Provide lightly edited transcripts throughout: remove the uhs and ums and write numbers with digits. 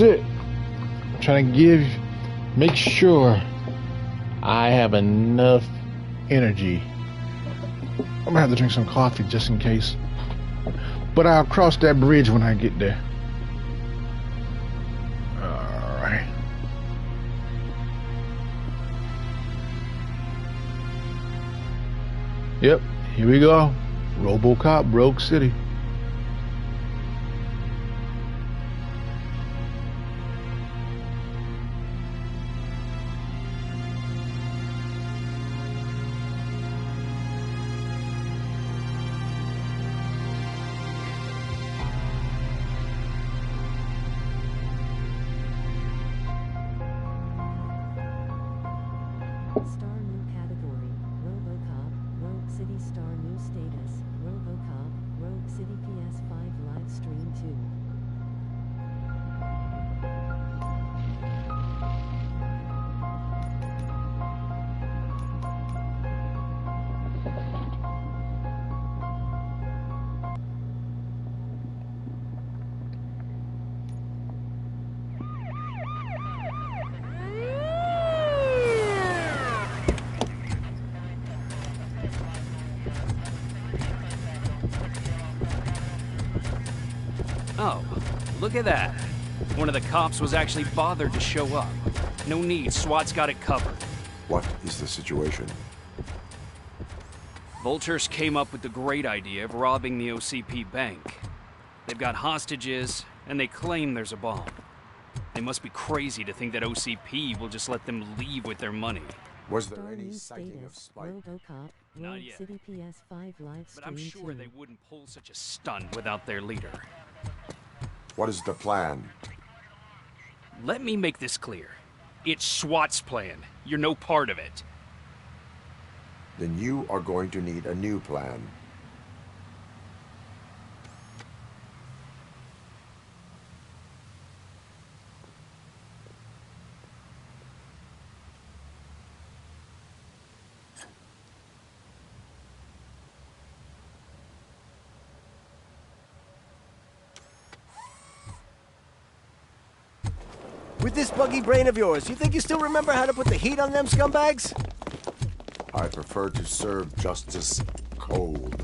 it. I'm trying to make sure I have enough energy. I'm gonna have to drink some coffee just in case. But I'll cross that bridge when I get there. Alright. Yep, here we go. Robocop, Rogue City. Star new category, Robocop, Rogue City star new status, Robocop, Rogue City PS5 live stream 2. Oh, look at that. One of the cops was actually bothered to show up. No need, SWAT's got it covered. What is the situation? Vultures came up with the great idea of robbing the OCP bank. They've got hostages, and they claim there's a bomb. They must be crazy to think that OCP will just let them leave with their money. Was there Star any new sighting of status, Spike? Robocop, Not Rogue yet. City PS5 live stream 2. But I'm sure they wouldn't pull such a stunt without their leader. What is the plan? Let me make this clear. It's SWAT's plan. You're no part of it. Then you are going to need a new plan. With this buggy brain of yours, you think you still remember how to put the heat on them scumbags? I prefer to serve justice cold.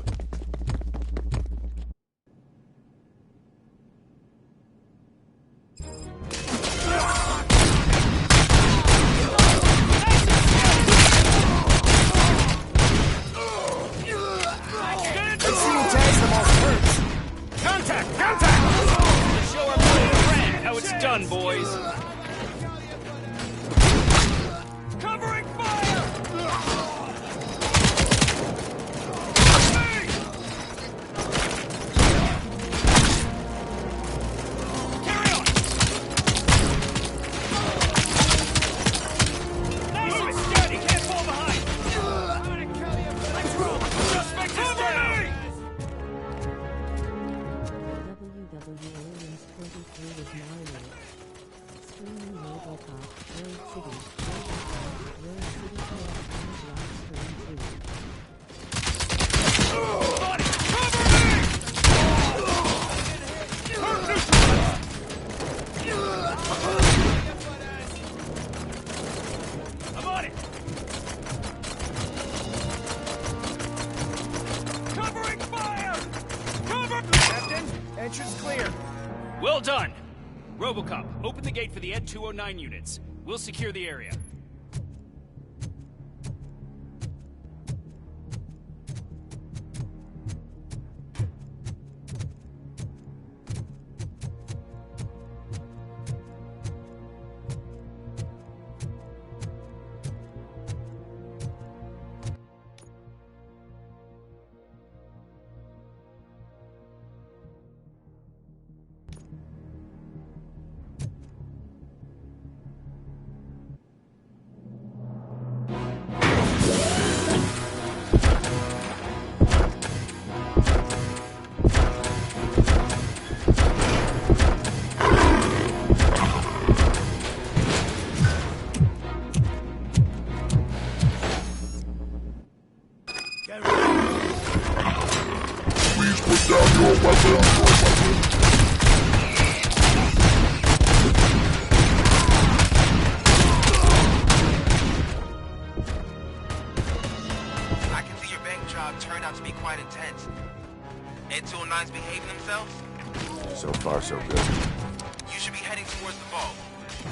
Let's see who tags them all first. Contact! Contact! Show our friend how it's done, boys. Covering fire! Carry on! Move it steady! Can't fall behind! Let's roll! Suspect is down! WWAliens 23 is moderated. Streaming Robocop, Rogue City, Robocop, Rogue City PS5 live stream 2. I'm on it! Covering fire! Cover! Captain, Entrance clear. well done! Robocop, open the gate for the Ed 209 units. We'll secure the area. 209s behaving themselves? So far, so good. You should be heading towards the vault.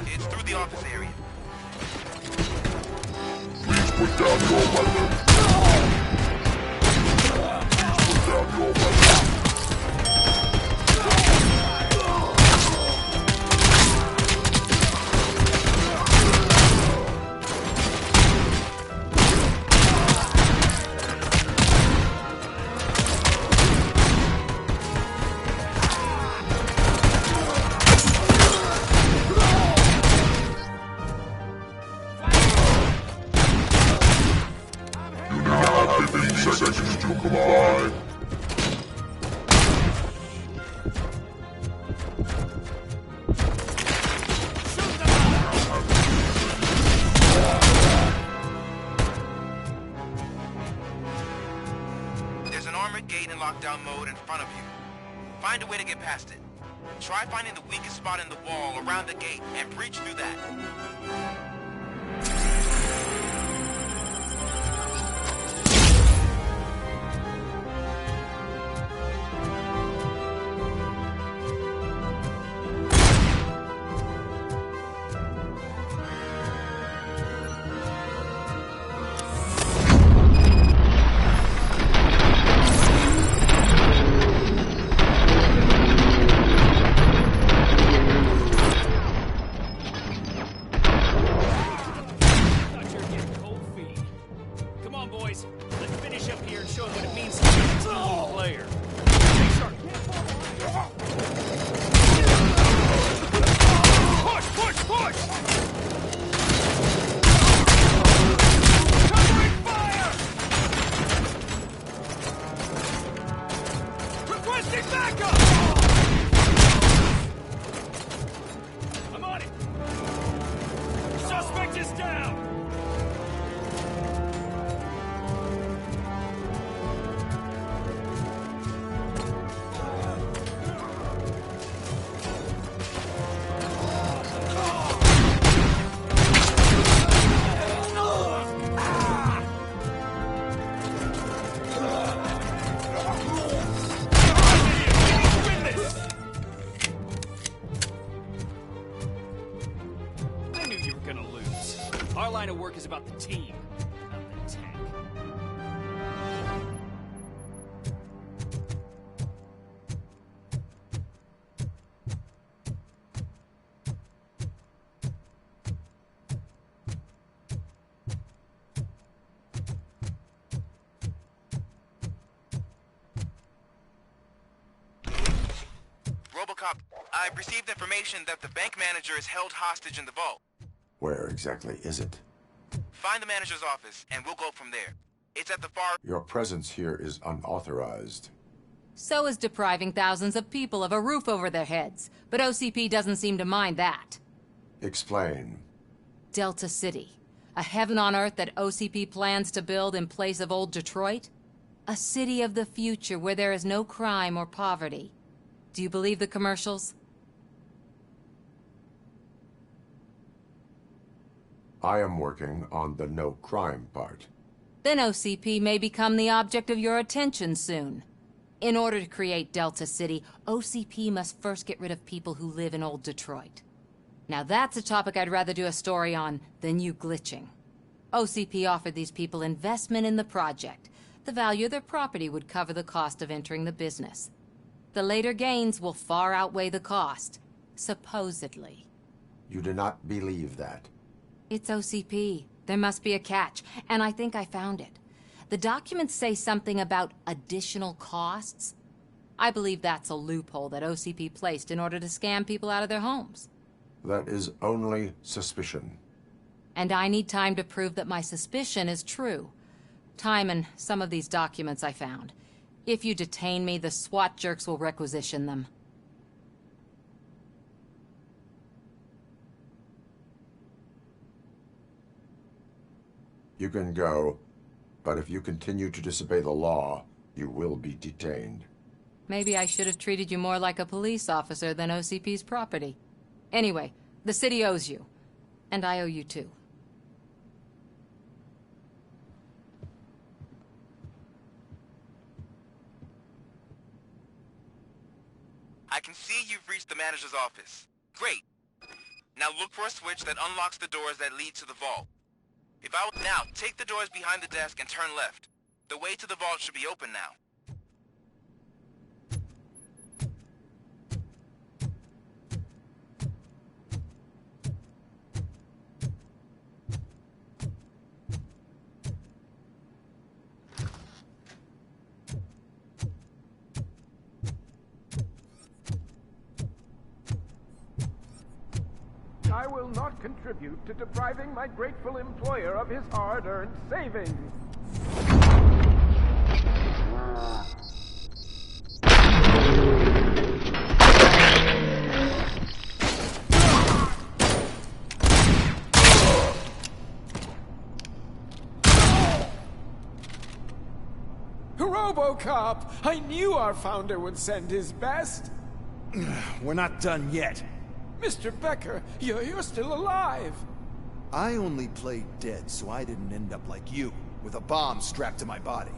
It's through the office area. Please put down your weapon. Put down your weapon. Seconds to comply. There's an armored gate in lockdown mode in front of you. Find a way to get past it. Try finding the weakest spot in the wall around the gate and breach through that. Our line of work is about the team, not the tank. Robocop, I've received information that the bank manager is held hostage in the vault. Where exactly is it? Find the manager's office, and we'll go from there. It's at the far... Your presence here is unauthorized. So is depriving thousands of people of a roof over their heads. But OCP doesn't seem to mind that. Explain. Delta City. A heaven on earth that OCP plans to build in place of old Detroit? A city of the future where there is no crime or poverty. Do you believe the commercials? I am working on the no crime part. Then OCP may become the object of your attention soon. In order to create Delta City, OCP must first get rid of people who live in old Detroit. Now that's a topic I'd rather do a story on than you glitching. OCP offered these people investment in the project. The value of their property would cover the cost of entering the business. The later gains will far outweigh the cost, supposedly. You do not believe that? It's OCP. There must be a catch, and I think I found it. The documents say something about additional costs. I believe that's a loophole that OCP placed in order to scam people out of their homes. That is only suspicion. And I need time to prove that my suspicion is true. Time and some of these documents I found. If you detain me, the SWAT jerks will requisition them. You can go, but if you continue to disobey the law, you will be detained. Maybe I should have treated you more like a police officer than OCP's property. Anyway, the city owes you. And I owe you too. manager's office. Great. Now look for a switch that unlocks the doors that lead to the vault. Now, take the doors behind the desk and turn left. The way to the vault should be open now. I will not contribute to depriving my grateful employer of his hard-earned savings. Robocop! I knew our founder would send his best. We're not done yet. Mr. Becker, you're still alive. I only played dead so I didn't end up like you, with a bomb strapped to my body.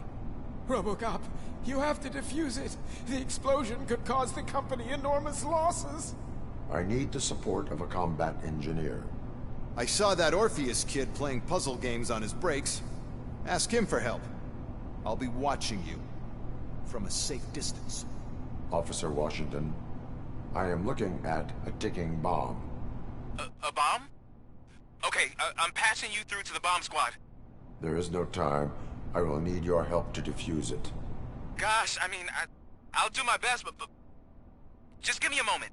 Robocop, you have to defuse it. The explosion could cause the company enormous losses. I need the support of a combat engineer. I saw that Orpheus kid playing puzzle games on his breaks. Ask him for help. I'll be watching you. From a safe distance. Officer Washington, I am looking at a ticking bomb. A bomb? Okay, I'm passing you through to the bomb squad. There is no time. I will need your help to defuse it. Gosh, I mean, I'll do my best, but just give me a moment.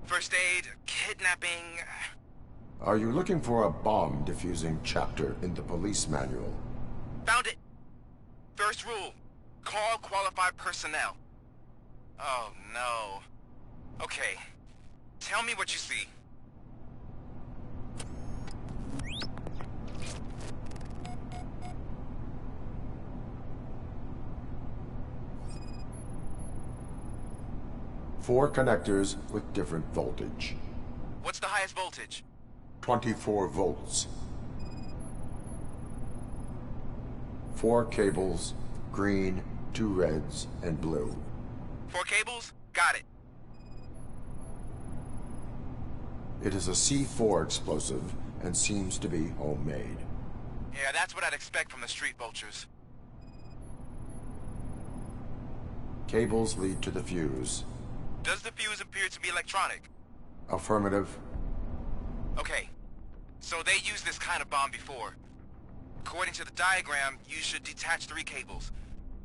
First aid, kidnapping... Are you looking for a bomb defusing chapter in the police manual? Found it. First rule, call qualified personnel. Oh, no. Okay, tell me what you see. Four connectors with different voltage. What's the highest voltage? 24 volts. 4 cables, green, 2 reds, and blue. 4 cables? Got it. It is a C4 explosive and seems to be homemade. Yeah, that's what I'd expect from the street vultures. Cables lead to the fuse. Does the fuse appear to be electronic? Affirmative. Okay, so they used this kind of bomb before. According to the diagram, you should detach 3 cables.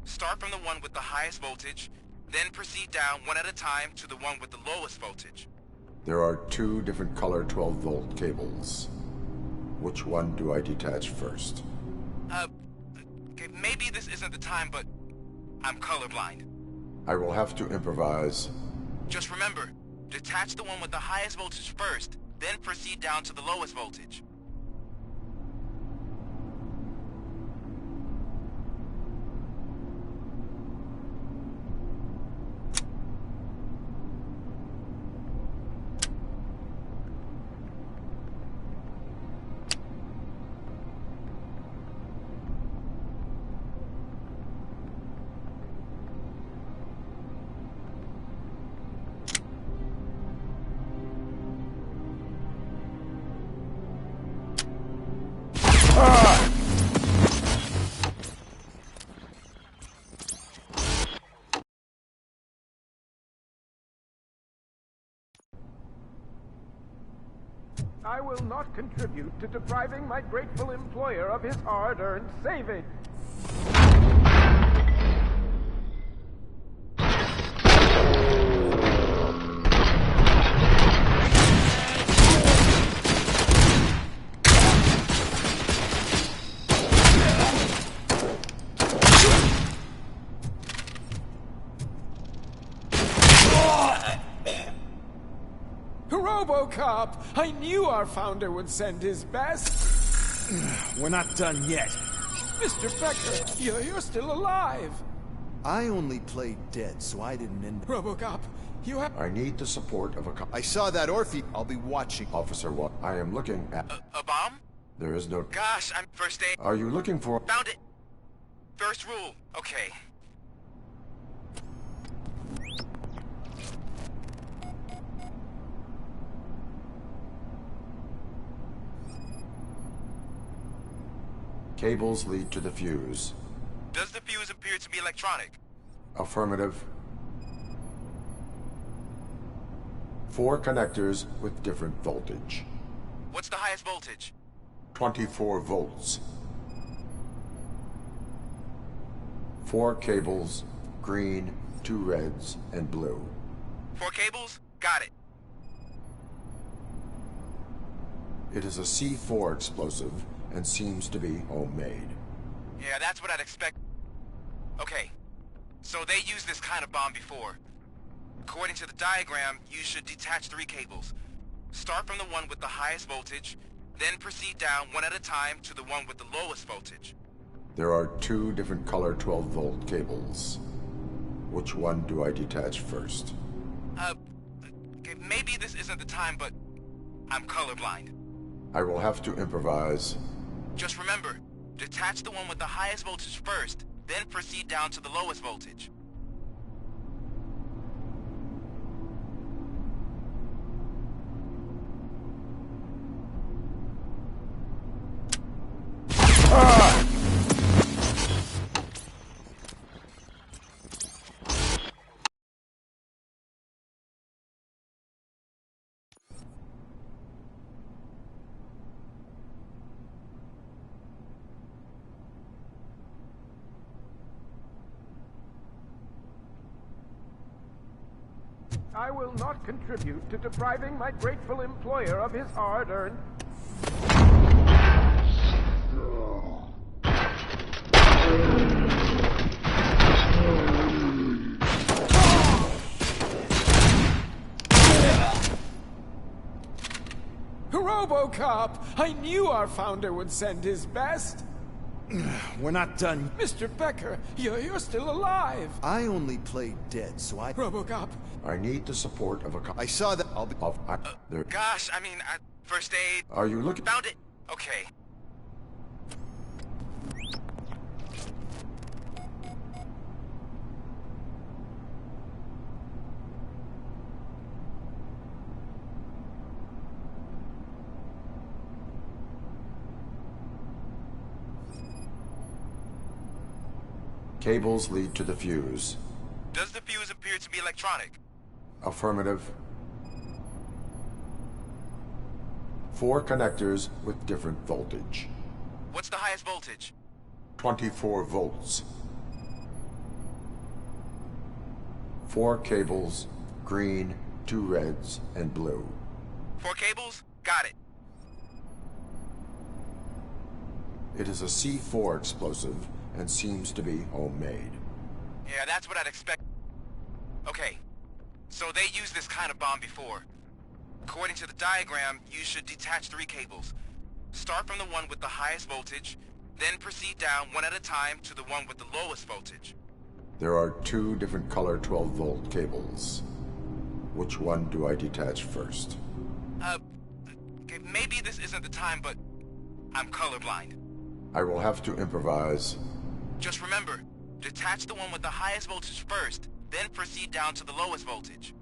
Start from the one with the highest voltage, then proceed down one at a time to the one with the lowest voltage. There are 2 different color 12-volt cables. Which one do I detach first? Okay, maybe this isn't the time, but I'm colorblind. I will have to improvise. Just remember, detach the one with the highest voltage first, then proceed down to the lowest voltage. I will not contribute to depriving my grateful employer of his hard-earned savings. Robocop! I knew our founder would send his best. We're not done yet. Mr. Becker, you're still alive. I only played dead so I didn't end up... Robocop, you have... I need the support of a I saw that Orpheus. I'll be watching. Officer, what? I am looking at... A bomb? There is no... Gosh, I'm first aid. Are you looking for... Found it. First rule. Okay. Cables lead to the fuse. Does the fuse appear to be electronic? Affirmative. 4 connectors with different voltage. What's the highest voltage? 24 volts. 4 cables, green, 2 reds, and blue. 4 cables? Got it. It is a C4 explosive and seems to be homemade. Yeah, that's what I'd expect. Okay, so they used this kind of bomb before. According to the diagram, you should detach 3 cables. Start from the one with the highest voltage, then proceed down one at a time to the one with the lowest voltage. There are 2 different color 12-volt cables. Which one do I detach first? Okay, maybe this isn't the time, but I'm colorblind. I will have to improvise. Just remember, detach the one with the highest voltage first, then proceed down to the lowest voltage. I will not contribute to depriving my grateful employer of his hard-earned... Robocop! I knew our founder would send his best. We're not done. Mr. Becker, you're still alive. I only played dead, so I... Robocop. I need the support of a I saw that. I'll be... there. Gosh, I mean, first aid... Are you looking... Found it! Okay. Cables lead to the fuse. Does the fuse appear to be electronic? Affirmative. 4 connectors with different voltage. What's the highest voltage? 24 volts. 4 cables, green, 2 reds, and blue. 4 cables? Got it. It is a C4 explosive and seems to be homemade. Yeah, that's what I'd expect. Okay, so they used this kind of bomb before. According to the diagram, you should detach 3 cables. Start from the one with the highest voltage, then proceed down one at a time to the one with the lowest voltage. There are 2 different color 12-volt cables. Which one do I detach first? Okay, maybe this isn't the time, but I'm colorblind. I will have to improvise. Just remember, detach the one with the highest voltage first, then proceed down to the lowest voltage.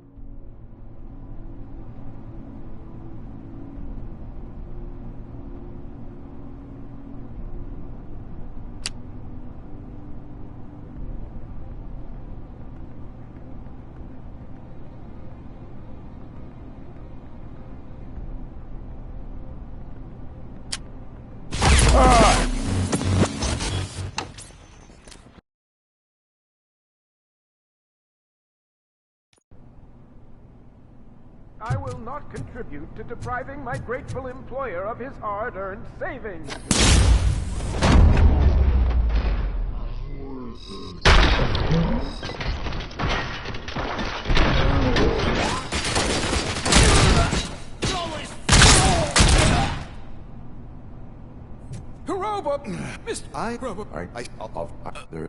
I will not contribute to depriving my grateful employer of his hard-earned savings.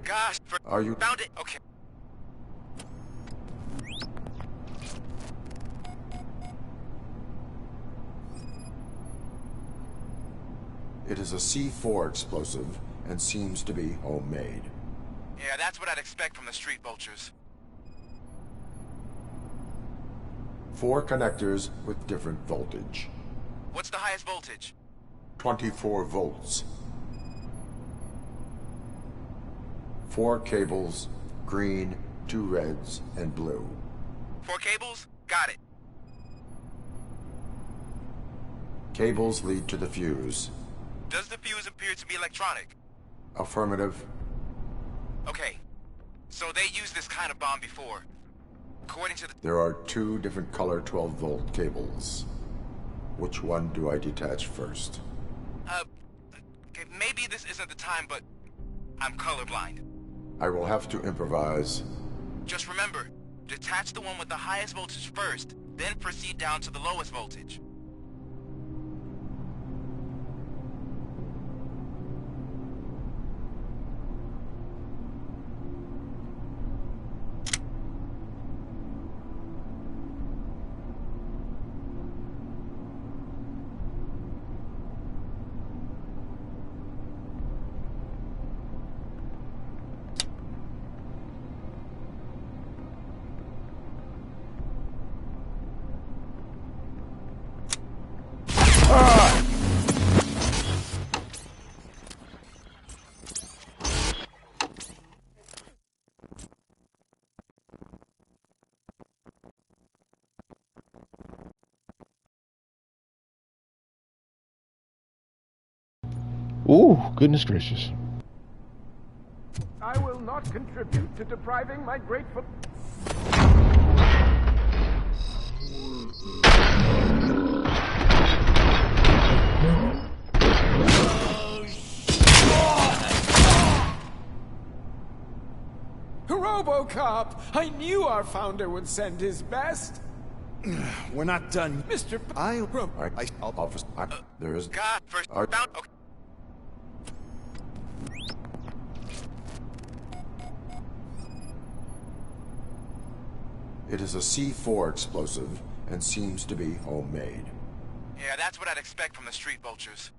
Gosh, Are you... found it? Okay. It is a C4 explosive and seems to be homemade. Yeah, that's what I'd expect from the street vultures. 4 connectors with different voltage. What's the highest voltage? 24 volts. 4 cables, green, 2 reds, and blue. 4 cables? Got it. Cables lead to the fuse. Does the fuse appear to be electronic? Affirmative. Okay. So they used this kind of bomb before. According to the... There are 2 different color 12-volt cables. Which one do I detach first? Okay, maybe this isn't the time, but I'm colorblind. I will have to improvise. Just remember, detach the one with the highest voltage first, then proceed down to the lowest voltage. Ooh, goodness gracious. I will not contribute to depriving my grateful... Robocop! I knew our founder would send his best. We're not done. Mr. There is... God, first... Found... Okay. It is a C4 explosive and seems to be homemade. Yeah, that's what I'd expect from the street vultures.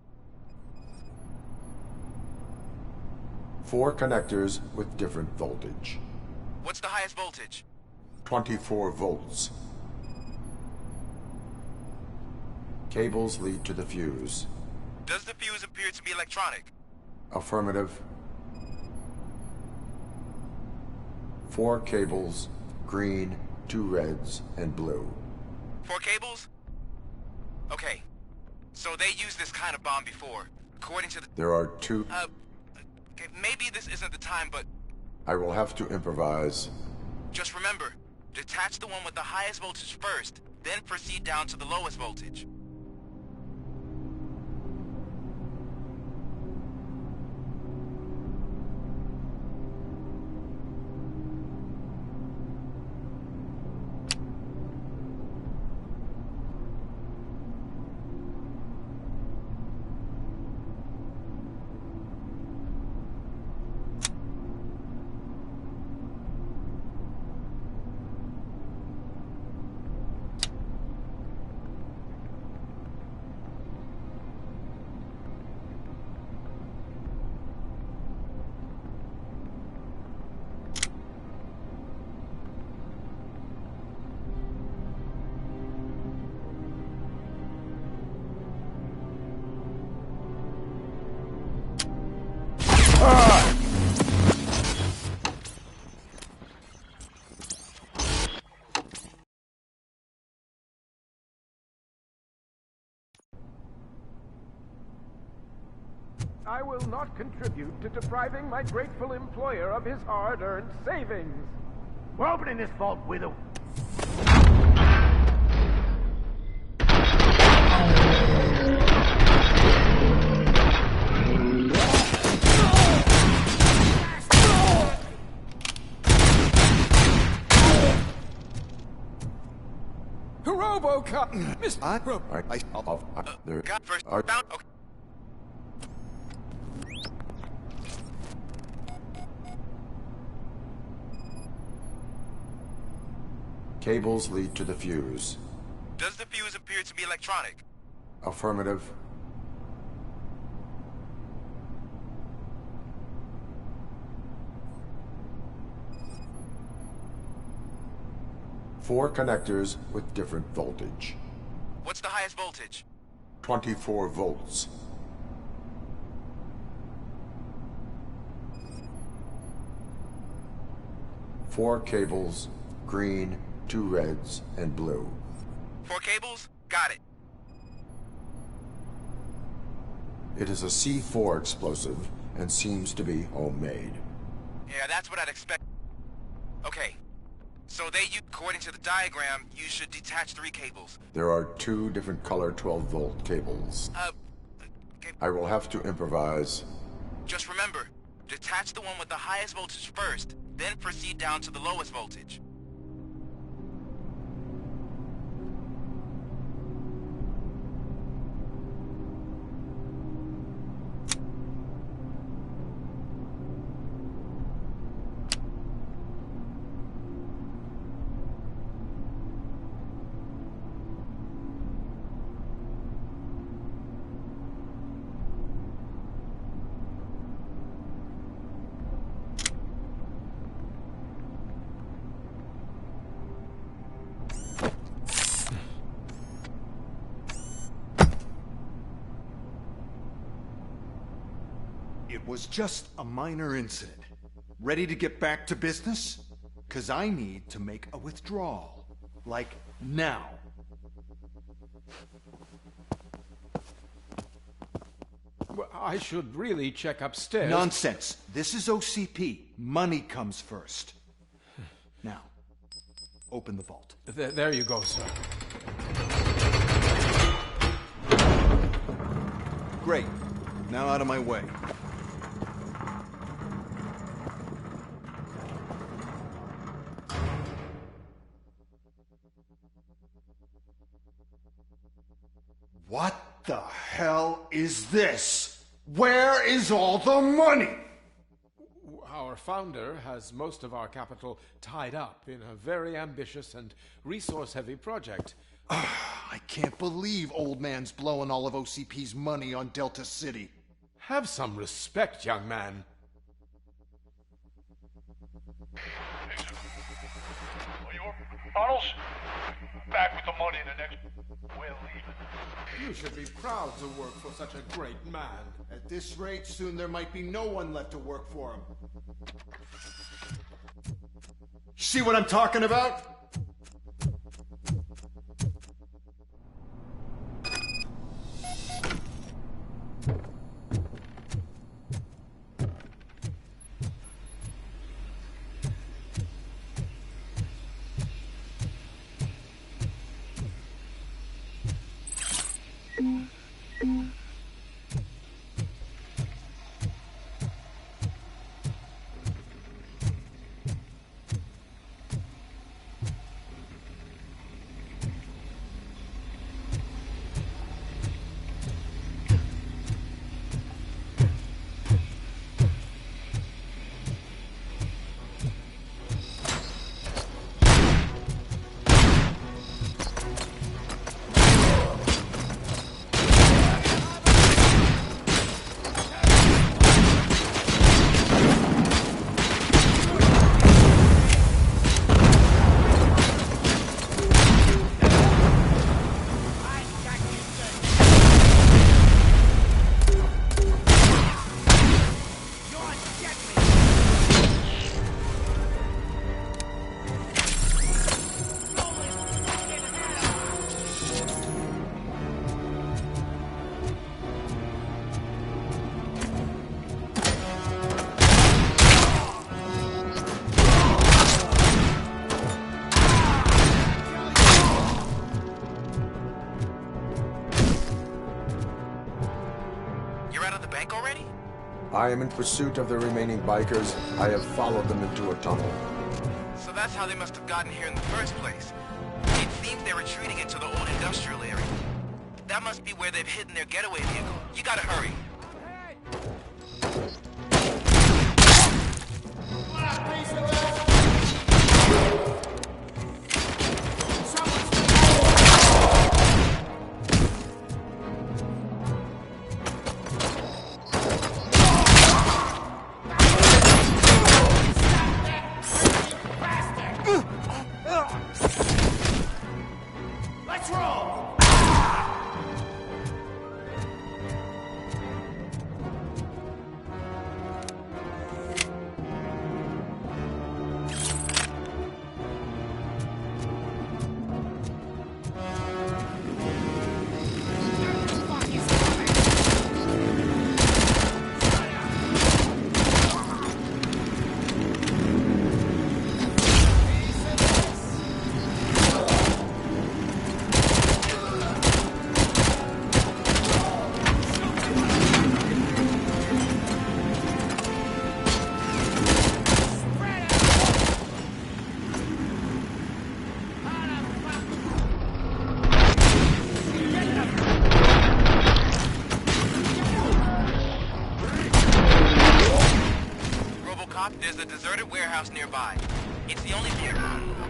4 connectors with different voltage. What's the highest voltage? 24 volts. Cables lead to the fuse. Does the fuse appear to be electronic? Affirmative. 4 cables, green, 2 reds, and blue. 4 cables? Okay. So they used this kind of bomb before. According to the... There are 2... Okay, maybe this isn't the time, but... I will have to improvise. Just remember, detach the one with the highest voltage first, then proceed down to the lowest voltage. I will not contribute to depriving my grateful employer of his hard-earned savings. We're opening this vault with a... Robocop! Mr. Got first... Found... Okay. Cables lead to the fuse. Does the fuse appear to be electronic? Affirmative. Four connectors with different voltage. What's the highest voltage? 24 volts. 4 cables, green, 2 reds, and blue. 4 cables? Got it. It is a C4 explosive and seems to be homemade. Yeah, that's what I'd expect. Okay. So according to the diagram, you should detach 3 cables. There are 2 different color 12-volt cables. I will have to improvise. Just remember, detach the one with the highest voltage first, then proceed down to the lowest voltage. It was just a minor incident. Ready to get back to business? 'Cause I need to make a withdrawal. Like, now. Well, I should really check upstairs. Nonsense. This is OCP. Money comes first. Now, open the vault. There you go, sir. Great. Now out of my way. What the hell is this? Where is all the money? Our founder has most of our capital tied up in a very ambitious and resource-heavy project. I can't believe old man's blowing all of OCP's money on Delta City. Have some respect, young man. Tunnels? Back with the money in the next... We're leaving. You should be proud to work for such a great man. At this rate, soon there might be no one left to work for him. See what I'm talking about? I am in pursuit of the remaining bikers. I have followed them into a tunnel. So that's how they must have gotten here in the first place. It seems they're retreating into the old industrial area. That must be where they've hidden their getaway vehicle. You gotta hurry. top, there's a deserted warehouse nearby. It's the only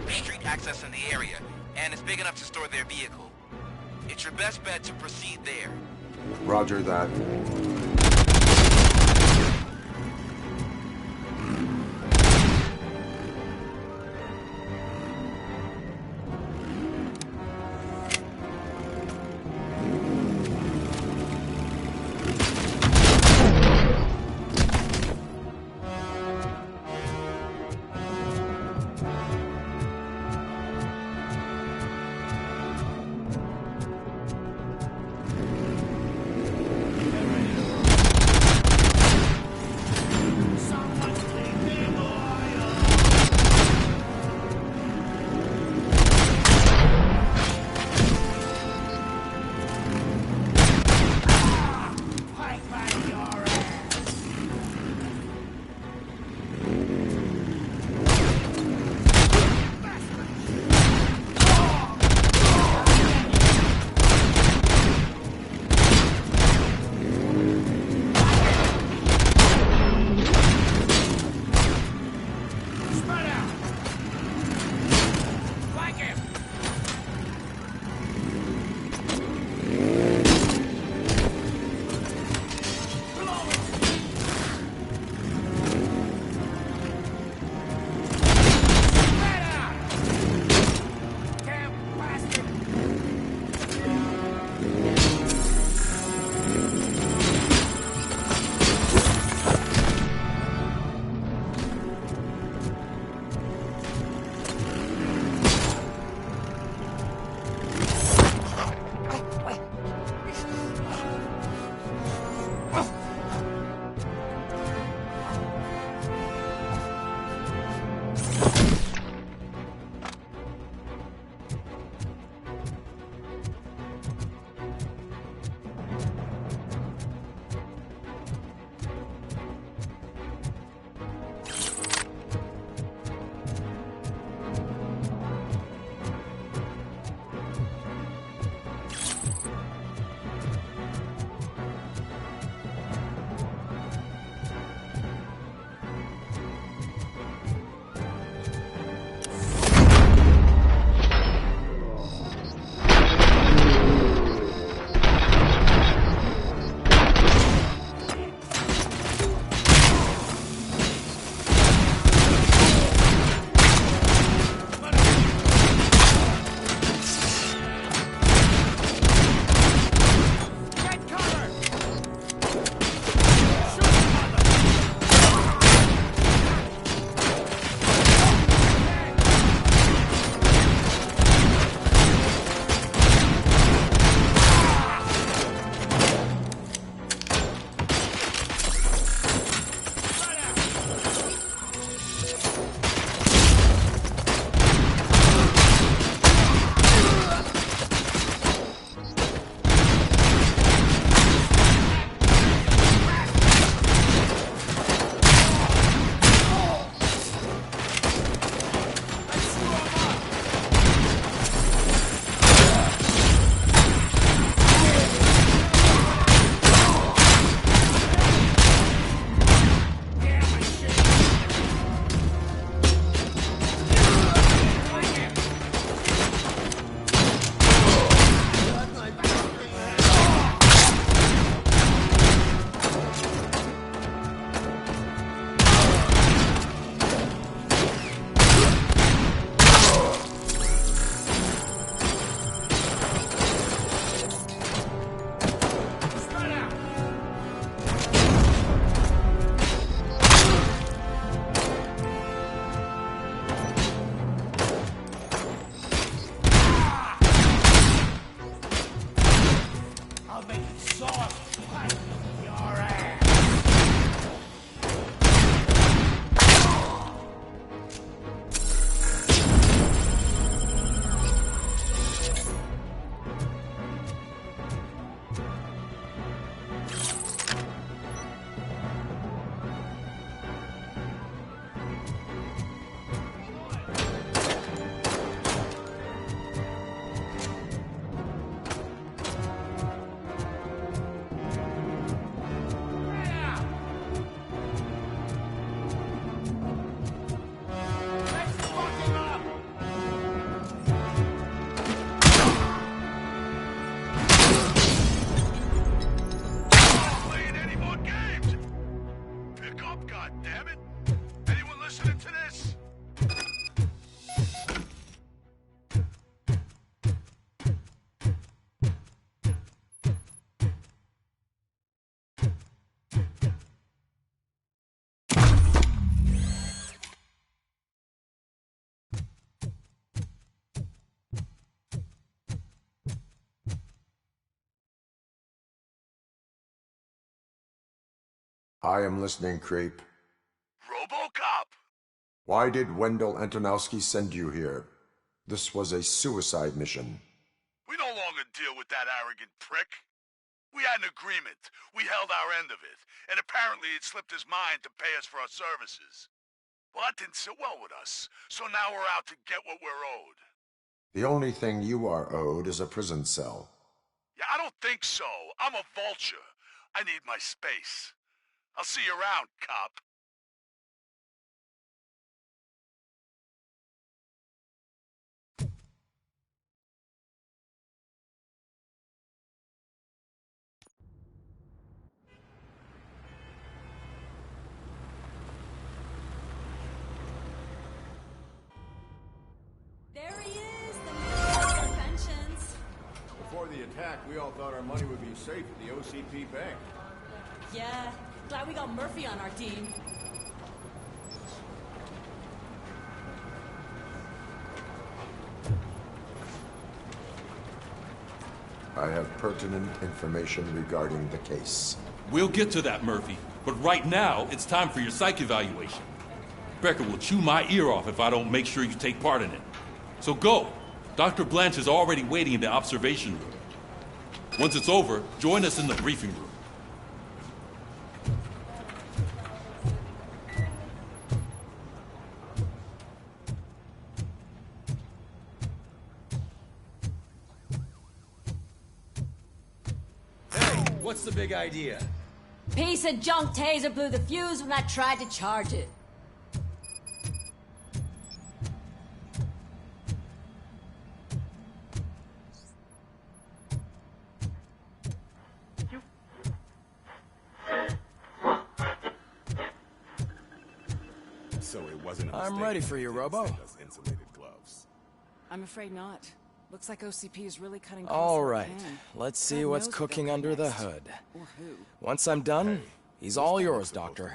street access in the area, and it's big enough to store their vehicle. It's your best bet to proceed there. Roger that. I am listening, creep. Robocop! Why did Wendell Antonowski send you here? This was a suicide mission. We no longer deal with that arrogant prick. We had an agreement. We held our end of it, and apparently it slipped his mind to pay us for our services. Well, that didn't sit well with us, so now we're out to get what we're owed. The only thing you are owed is a prison cell. Yeah, I don't think so. I'm a vulture. I need my space. I'll see you around, cop. There he is, the man of inventions. Before the attack, we all thought our money would be safe at the OCP bank. Yeah, glad we got Murphy on our team. I have pertinent information regarding the case. We'll get to that, Murphy. But right now, it's time for your psych evaluation. Becker will chew my ear off if I don't make sure you take part in it. So go. Dr. Blanche is already waiting in the observation room. Once it's over, join us in the briefing room. Hey, what's the big idea? Piece of junk taser blew the fuse when I tried to charge it. So it wasn't a I'm mistake ready for you, to Robo. send us insulated gloves. I'm afraid not. Looks like OCP is really cutting All costs right, where they can. let's see God what's knows what cooking they'll under cut the next. hood. Or who. Once I'm done, he's all yours, Doctor.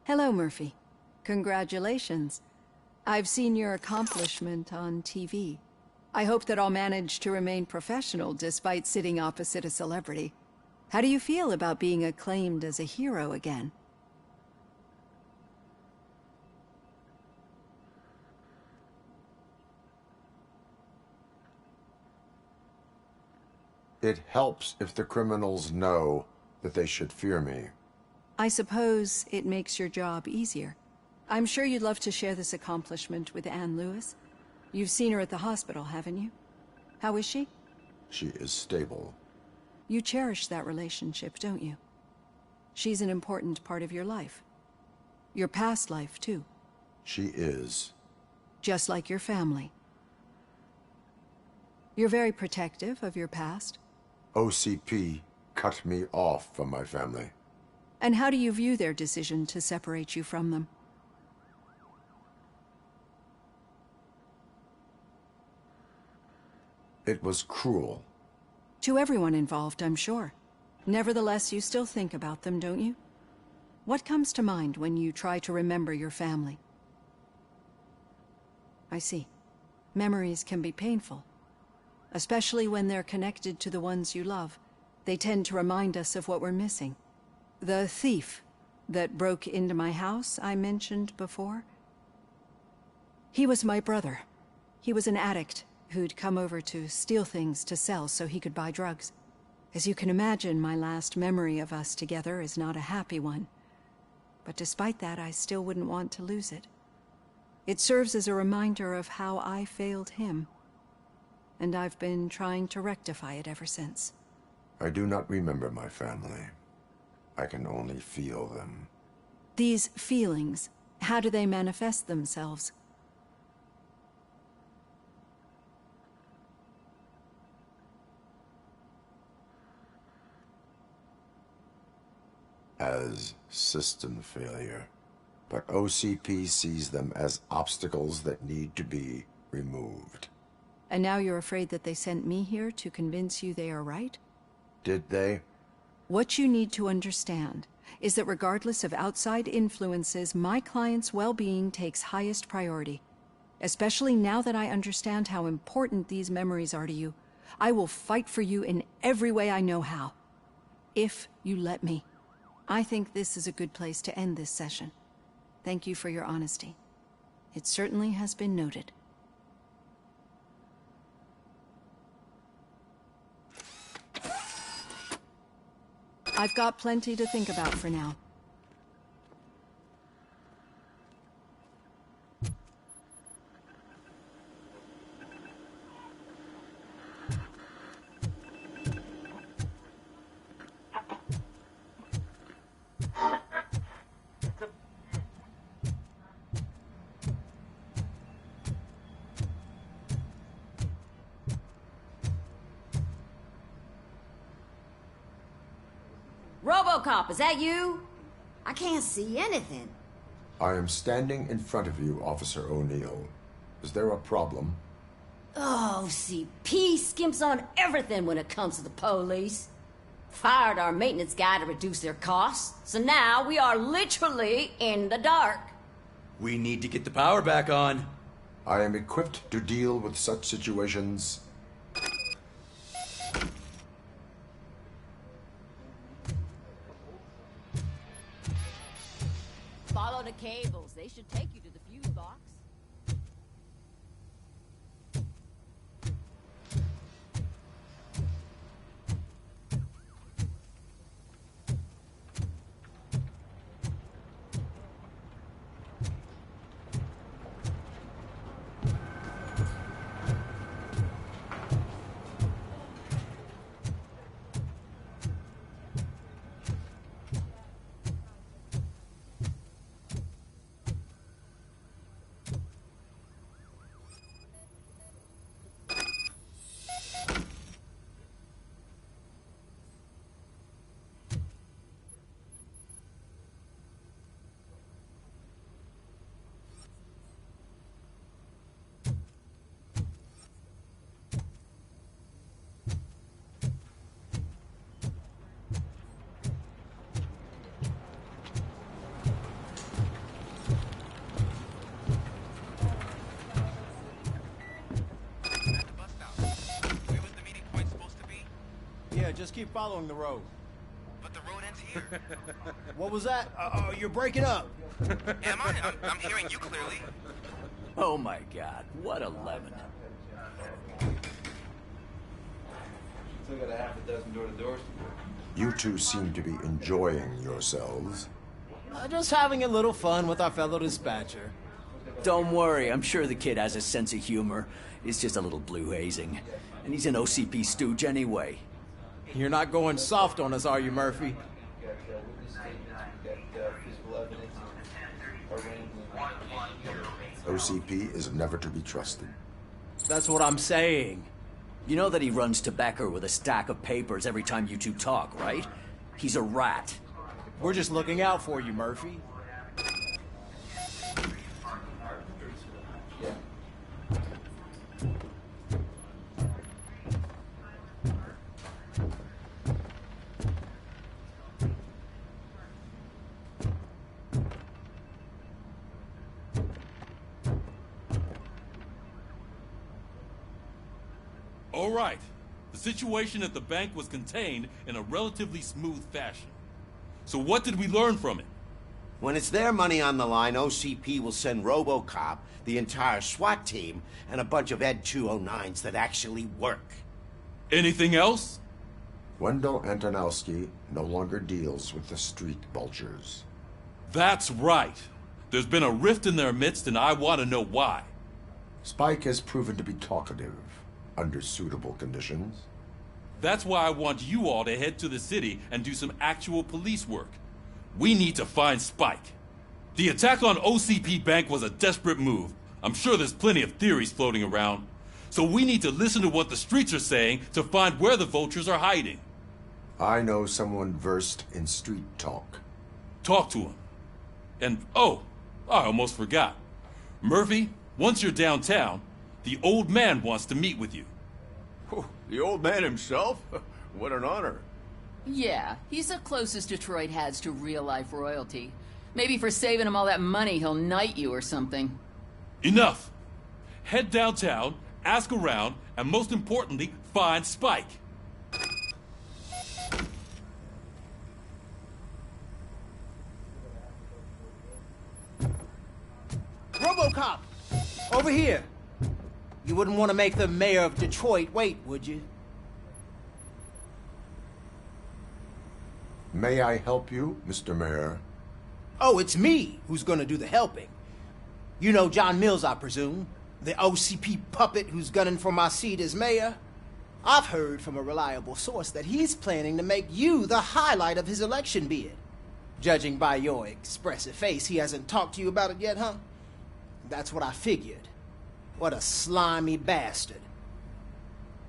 Hello, Murphy. Congratulations. I've seen your accomplishment on TV. I hope that I'll manage to remain professional despite sitting opposite a celebrity. How do you feel about being acclaimed as a hero again? It helps if the criminals know that they should fear me. I suppose it makes your job easier. I'm sure you'd love to share this accomplishment with Anne Lewis. You've seen her at the hospital, haven't you? How is she? She is stable. You cherish that relationship, don't you? She's an important part of your life. Your past life, too. She is. Just like your family. You're very protective of your past. OCP cut me off from my family. And how do you view their decision to separate you from them? It was cruel. To everyone involved, I'm sure. Nevertheless, you still think about them, don't you? What comes to mind when you try to remember your family? I see. Memories can be painful. Especially when they're connected to the ones you love. They tend to remind us of what we're missing. The thief that broke into my house I mentioned before? He was my brother. He was an addict who'd come over to steal things to sell so he could buy drugs. As you can imagine, my last memory of us together is not a happy one. But despite that, I still wouldn't want to lose it. It serves as a reminder of how I failed him. And I've been trying to rectify it ever since. I do not remember my family. I can only feel them. These feelings, how do they manifest themselves? As system failure. But OCP sees them as obstacles that need to be removed. And now you're afraid that they sent me here to convince you they are right? Did they? What you need to understand is that regardless of outside influences, my client's well-being takes highest priority. Especially now that I understand how important these memories are to you. I will fight for you in every way I know how. If you let me. I think this is a good place to end this session. Thank you for your honesty. It certainly has been noted. I've got plenty to think about for now. Robocop, is that you? I can't see anything. I am standing in front of you, Officer O'Neill. Is there a problem? Oh, OCP skimps on everything when it comes to the police. Fired our maintenance guy to reduce their costs, so now we are literally in the dark. We need to get the power back on. I am equipped to deal with such situations. Follow the cables. They should take you to the fuse box. Yeah, just keep following the road. But the road ends here. What was that? Oh, you're breaking up. Am I? I'm hearing you clearly. Oh my god, what a lemon. Still got a half a dozen door-to-doors. You two seem to be enjoying yourselves. Just having a little fun with our fellow dispatcher. Don't worry, I'm sure the kid has a sense of humor. It's just a little blue hazing. And he's an OCP stooge anyway. You're not going soft on us, are you, Murphy? OCP is never to be trusted. That's what I'm saying. You know that he runs tobacco with a stack of papers every time you two talk, right? He's a rat. We're just looking out for you, Murphy. All right. The situation at the bank was contained in a relatively smooth fashion. So what did we learn from it? When it's their money on the line, OCP will send Robocop, the entire SWAT team, and a bunch of Ed 209s that actually work. Anything else? Wendell Antonowski no longer deals with the street vultures. That's right. There's been a rift in their midst, and I want to know why. Spike has proven to be talkative, under suitable conditions. That's why I want you all to head to the city and do some actual police work. We need to find Spike. The attack on OCP Bank was a desperate move. I'm sure there's plenty of theories floating around. So we need to listen to what the streets are saying to find where the vultures are hiding. I know someone versed in street talk. Talk to him. And, oh, I almost forgot. Murphy, once you're downtown, The old man wants to meet with you. Oh, the old man himself? What an honor. Yeah, he's the closest Detroit has to real-life royalty. Maybe for saving him all that money, he'll knight you or something. Enough! Head downtown, ask around, and most importantly, find Spike. Robocop! Over here! You wouldn't want to make the mayor of Detroit wait, would you? May I help you, Mr. Mayor? Oh, it's me who's gonna do the helping. You know John Mills, I presume? The OCP puppet who's gunning for my seat as mayor? I've heard from a reliable source that he's planning to make you the highlight of his election bid. Judging by your expressive face, he hasn't talked to you about it yet, huh? That's what I figured. What a slimy bastard.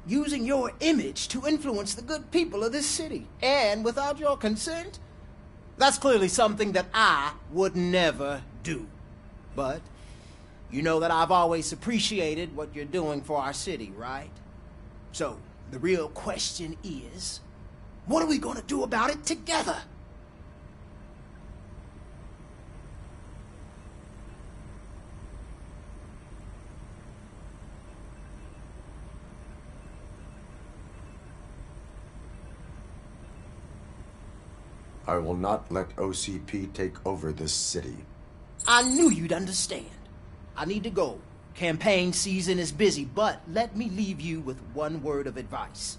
Using your image to influence the good people of this city, and without your consent? That's clearly something that I would never do. But you know that I've always appreciated what you're doing for our city, right? So, the real question is, what are we gonna do about it together? I will not let OCP take over this city. I knew you'd understand. I need to go. Campaign season is busy, but let me leave you with one word of advice.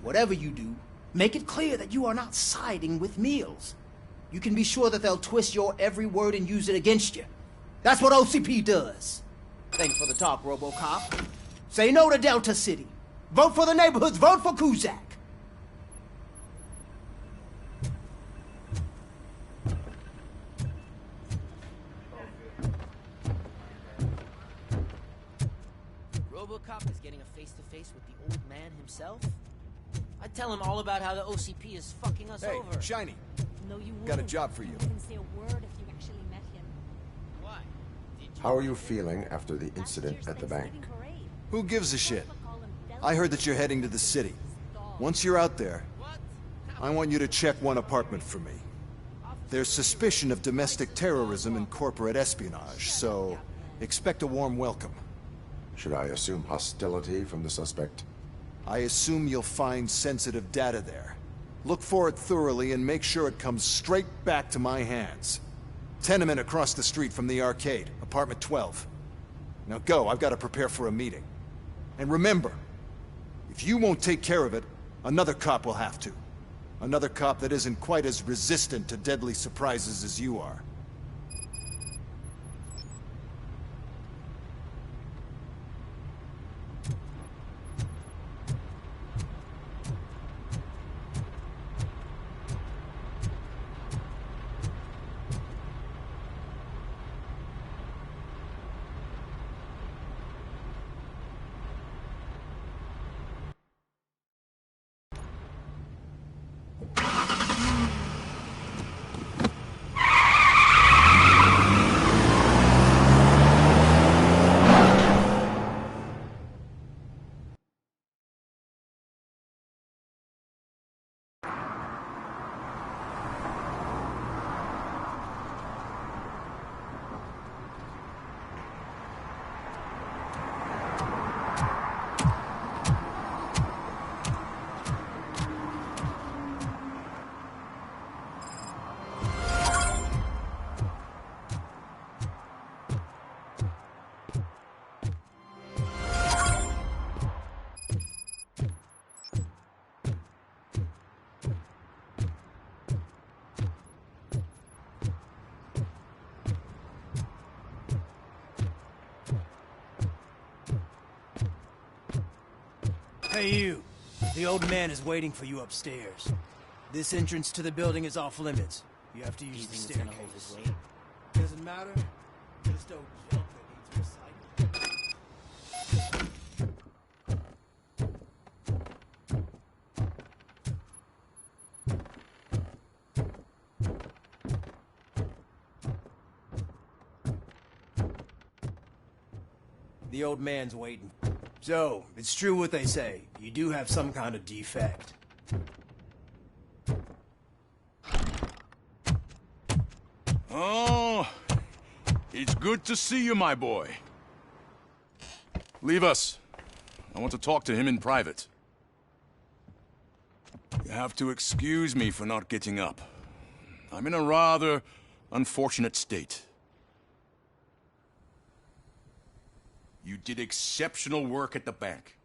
Whatever you do, make it clear that you are not siding with Mills. You can be sure that they'll twist your every word and use it against you. That's what OCP does. Thanks for the talk, Robocop. Say no to Delta City. Vote for the neighborhoods. Vote for Kuzak. Robocop is getting a face-to-face with the old man himself? I'd tell him all about how the OCP is fucking us over. Hey, Shiny. No, you Got a wouldn't. job for you. You wouldn't say a word if you actually met him. Why? How are you feeling after the incident at the bank? Who gives a shit? I heard that you're heading to the city. Once you're out there, I want you to check one apartment for me. There's suspicion of domestic terrorism and corporate espionage, so expect a warm welcome. Should I assume hostility from the suspect? I assume you'll find sensitive data there. Look for it thoroughly and make sure it comes straight back to my hands. Tenement across the street from the arcade, apartment 12. Now go, I've got to prepare for a meeting. And remember, if you won't take care of it, another cop will have to. Another cop that isn't quite as resistant to deadly surprises as you are. Hey you, the old man is waiting for you upstairs. This entrance to the building is off limits. You have to use the staircase. Doesn't matter. Just don't jump that needs recycling. The old man's waiting. So, it's true what they say. You do have some kind of defect. Oh, it's good to see you, my boy. Leave us. I want to talk to him in private. You have to excuse me for not getting up. I'm in a rather unfortunate state. You did exceptional work at the bank.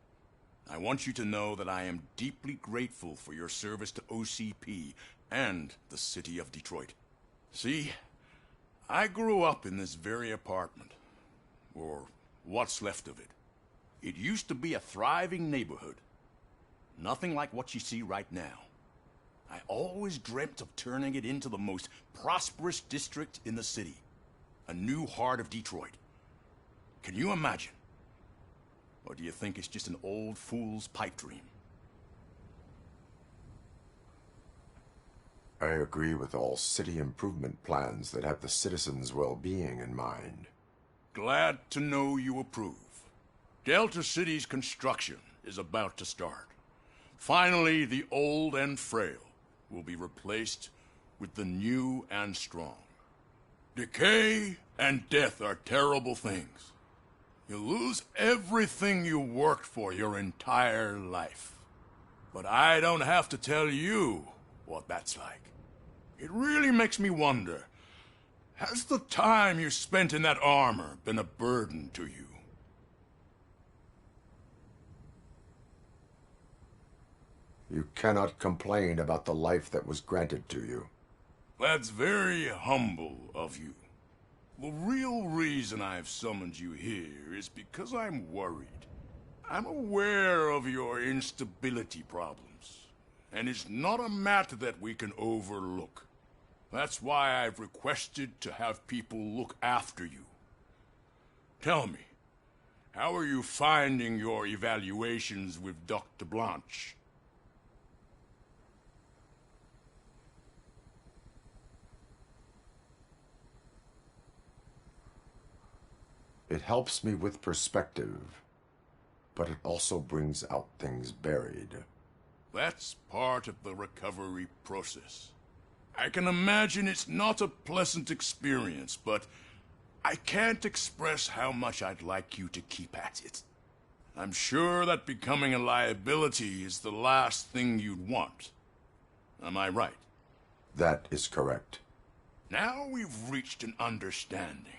I want you to know that I am deeply grateful for your service to OCP and the city of Detroit. See, I grew up in this very apartment, or what's left of it. It used to be a thriving neighborhood. Nothing like what you see right now. I always dreamt of turning it into the most prosperous district in the city. A new heart of Detroit. Can you imagine? Or do you think it's just an old fool's pipe dream? I agree with all city improvement plans that have the citizens' well-being in mind. Glad to know you approve. Delta City's construction is about to start. Finally, the old and frail will be replaced with the new and strong. Decay and death are terrible things. You lose everything you worked for your entire life. But I don't have to tell you what that's like. It really makes me wonder, has the time you spent in that armor been a burden to you? You cannot complain about the life that was granted to you. That's very humble of you. The real reason I've summoned you here is because I'm worried. I'm aware of your instability problems, and it's not a matter that we can overlook. That's why I've requested to have people look after you. Tell me, how are you finding your evaluations with Dr. Blanche? It helps me with perspective, but it also brings out things buried. That's part of the recovery process. I can imagine it's not a pleasant experience, but I can't express how much I'd like you to keep at it. I'm sure that becoming a liability is the last thing you'd want. Am I right? That is correct. Now we've reached an understanding.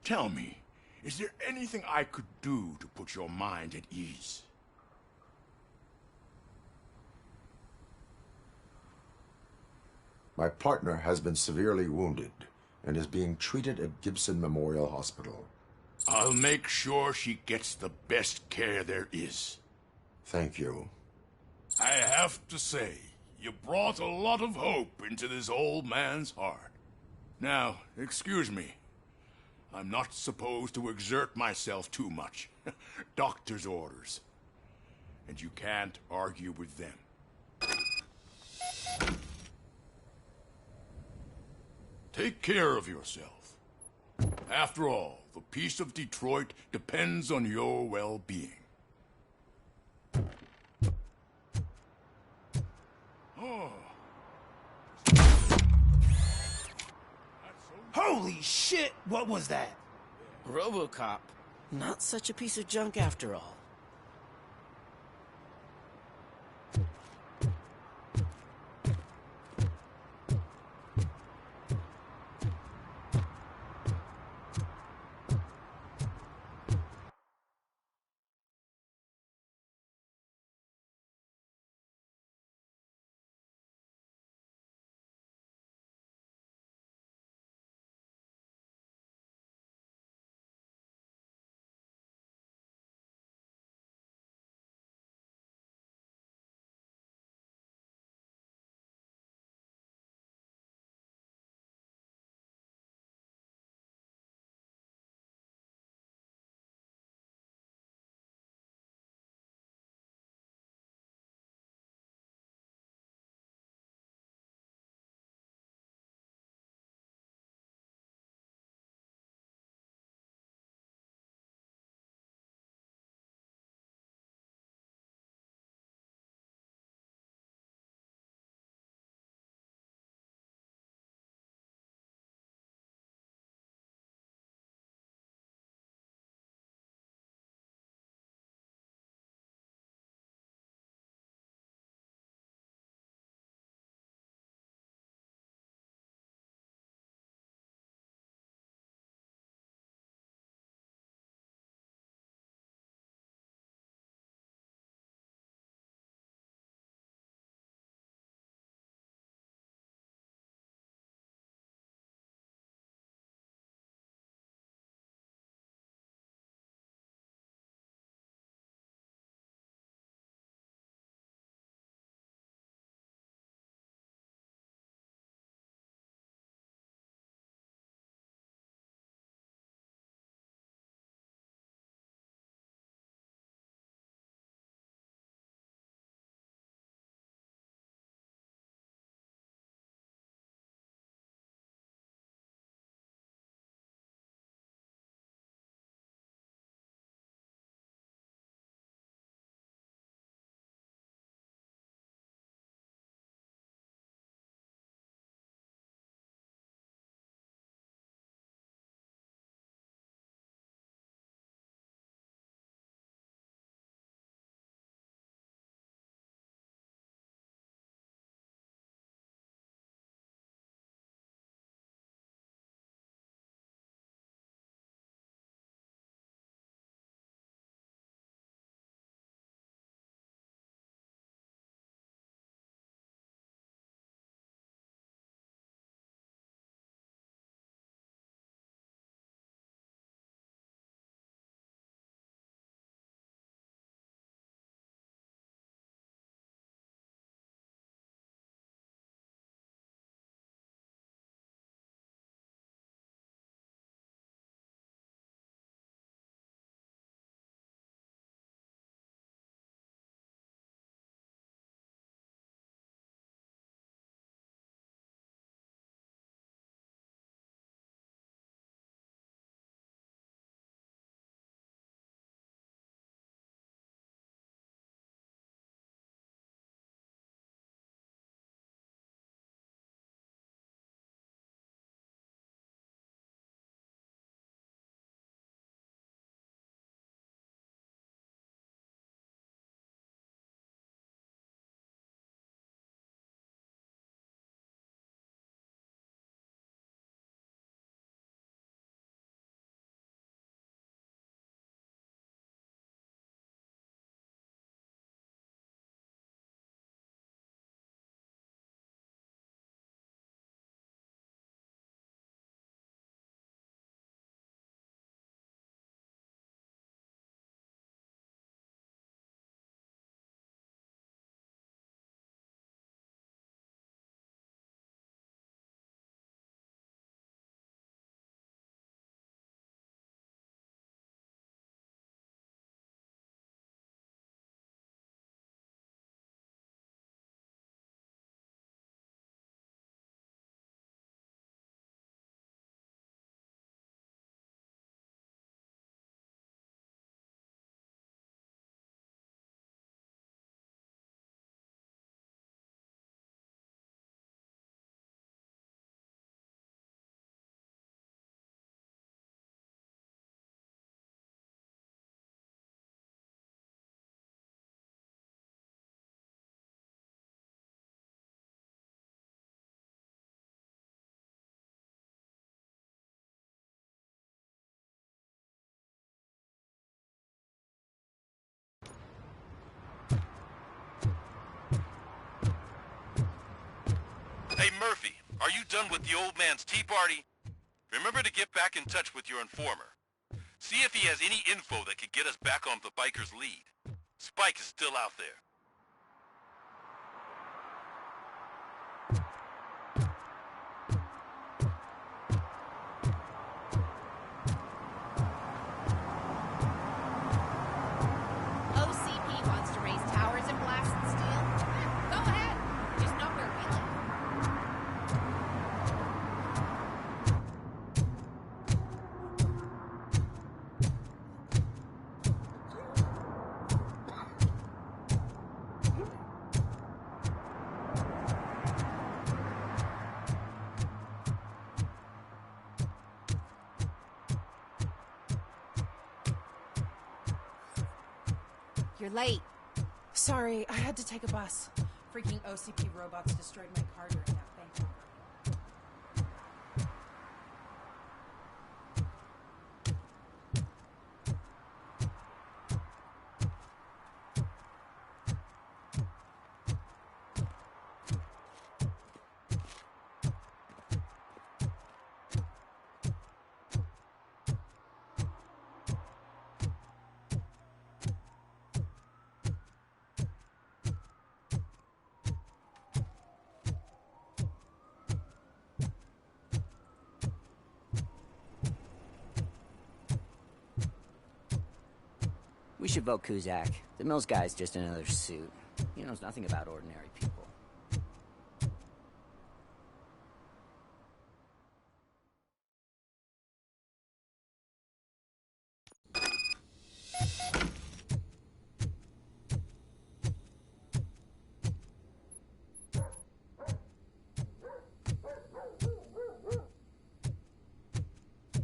Tell me, is there anything I could do to put your mind at ease? My partner has been severely wounded and is being treated at Gibson Memorial Hospital. I'll make sure she gets the best care there is. Thank you. I have to say, you brought a lot of hope into this old man's heart. Now, excuse me. I'm not supposed to exert myself too much. Doctor's orders. And you can't argue with them. Take care of yourself. After all, the peace of Detroit depends on your well-being. Oh. Holy shit! What was that? Robocop. Not such a piece of junk after all. Murphy, are you done with the old man's tea party? Remember to get back in touch with your informer. See if he has any info that could get us back on the biker's lead. Spike is still out there. OCP wants to raise towers and blast and steal? Go ahead. Just not where we live. You're late. Sorry, I had to take a bus. Freaking OCP robots destroyed my car during that bank robbery. We should vote Kuzak. The Mills guy's just another suit. He knows nothing about ordinary people.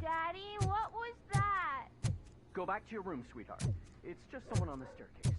Daddy, what was that? Go back to your room, sweetheart. It's just someone on the staircase.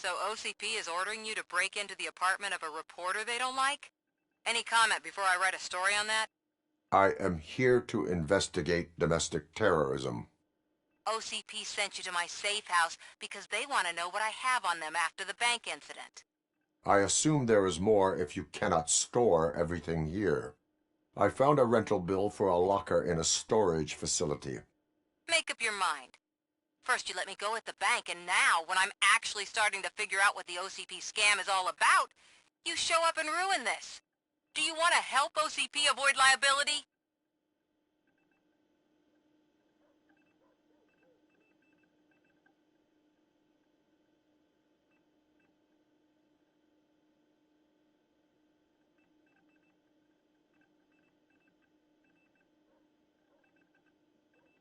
So OCP is ordering you to break into the apartment of a reporter they don't like? Any comment before I write a story on that? I am here to investigate domestic terrorism. OCP sent you to my safe house because they want to know what I have on them after the bank incident. I assume there is more if you cannot store everything here. I found a rental bill for a locker in a storage facility. Make up your mind. First you let me go at the bank, and now, when I'm actually starting to figure out what the OCP scam is all about, you show up and ruin this. Do you want to help OCP avoid liability?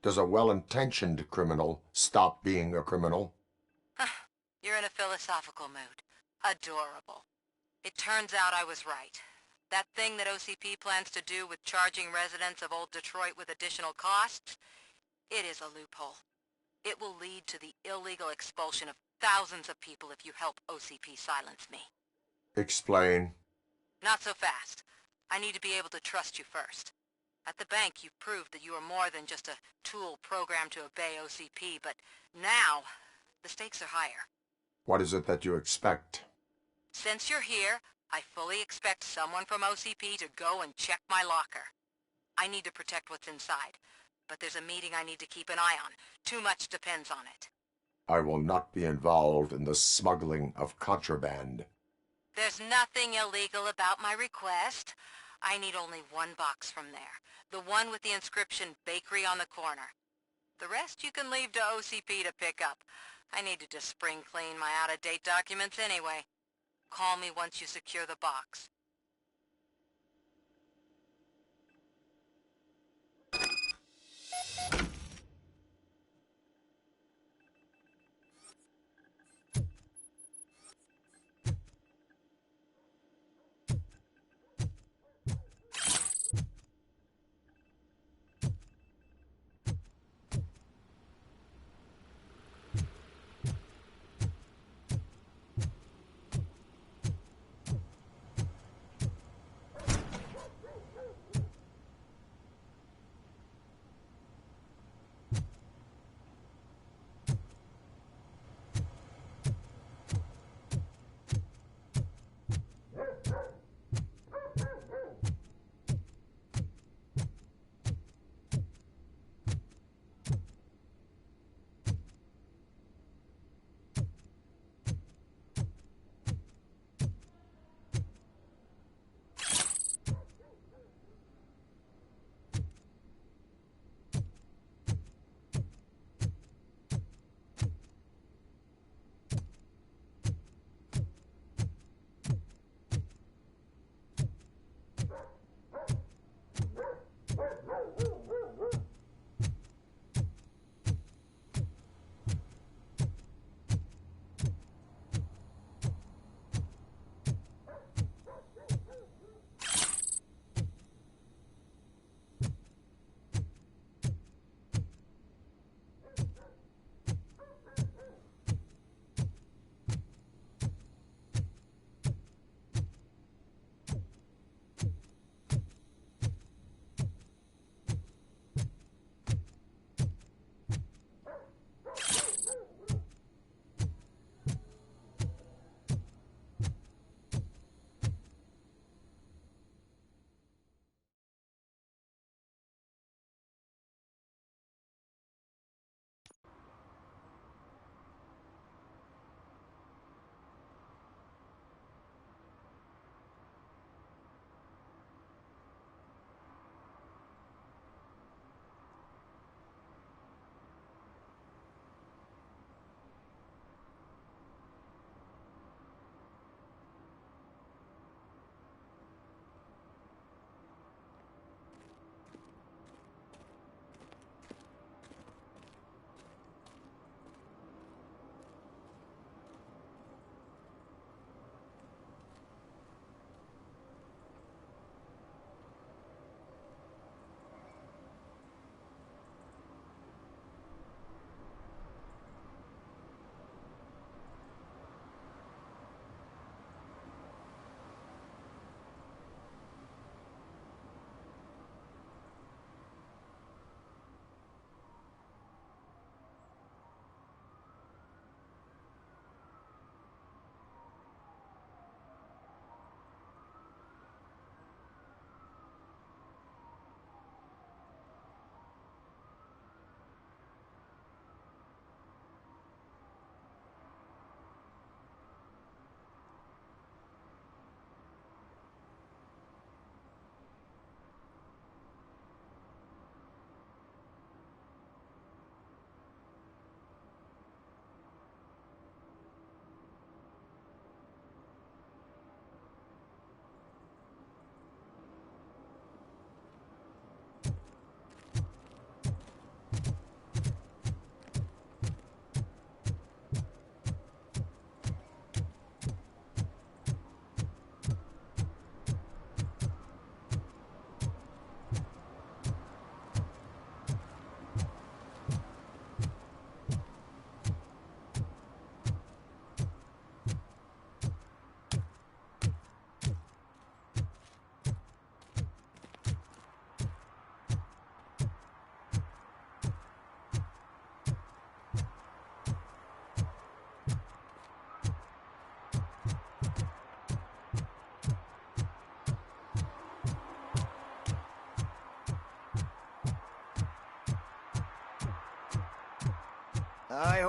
Does a well-intentioned criminal stop being a criminal? You're in a philosophical mood. Adorable. It turns out I was right. That thing that OCP plans to do with charging residents of Old Detroit with additional costs, it is a loophole. It will lead to the illegal expulsion of thousands of people if you help OCP silence me. Explain. Not so fast. I need to be able to trust you first. At the bank, you proved that you are more than just a tool programmed to obey OCP, but now, the stakes are higher. What is it that you expect? Since you're here, I fully expect someone from OCP to go and check my locker. I need to protect what's inside, but there's a meeting I need to keep an eye on. Too much depends on it. I will not be involved in the smuggling of contraband. There's nothing illegal about my request. I need only one box from there. The one with the inscription Bakery on the corner. The rest you can leave to OCP to pick up. I need to just spring clean my out-of-date documents anyway. Call me once you secure the box.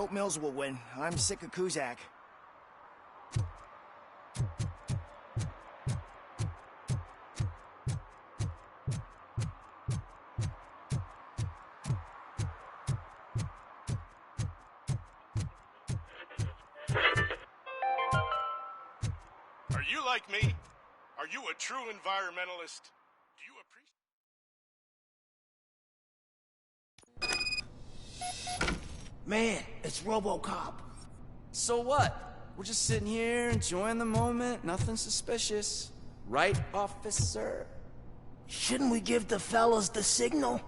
hope Mills will win. I'm sick of Kuzak. Are you like me? Are you a true environmentalist? Do you appreciate... Man, it's Robocop. So what? We're just sitting here enjoying the moment, nothing suspicious. Right, officer? Shouldn't we give the fellas the signal?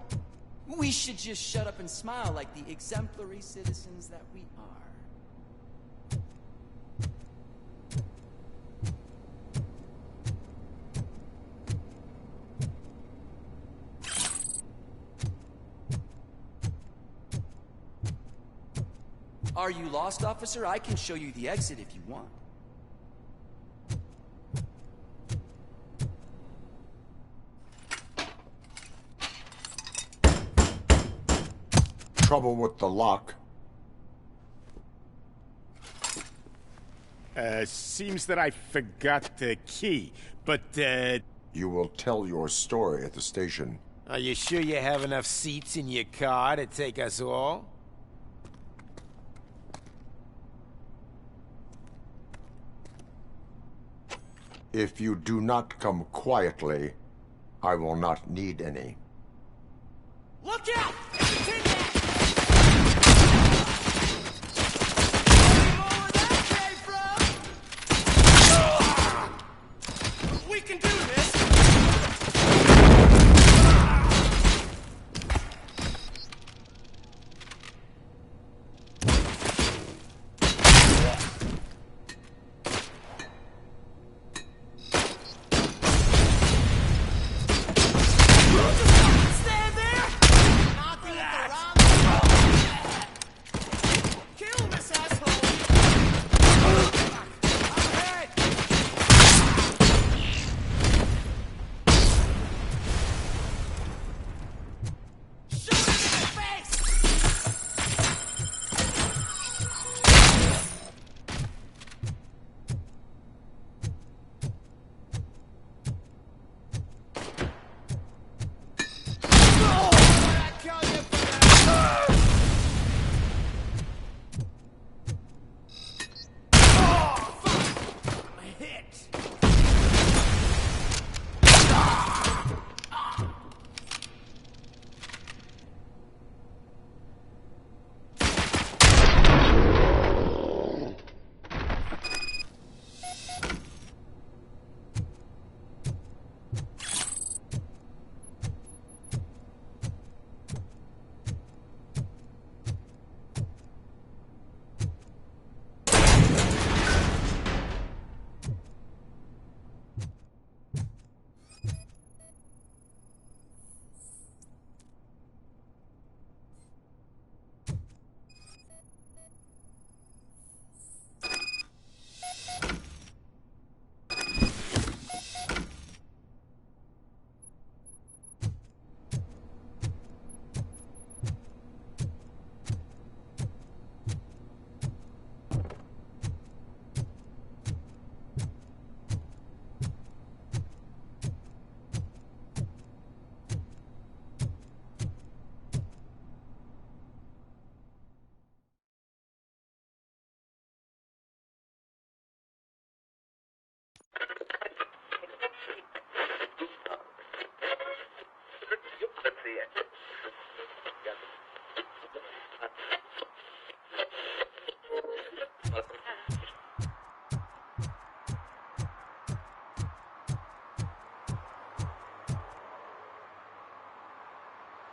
We should just shut up and smile like the exemplary citizens that we are. Are you lost, officer? I can show you the exit if you want. Trouble with the lock. Seems that I forgot the key, but, You will tell your story at the station. Are you sure you have enough seats in your car to take us all? If you do not come quietly, I will not need any. Look out! We can do this! Stand there! Kill this asshole!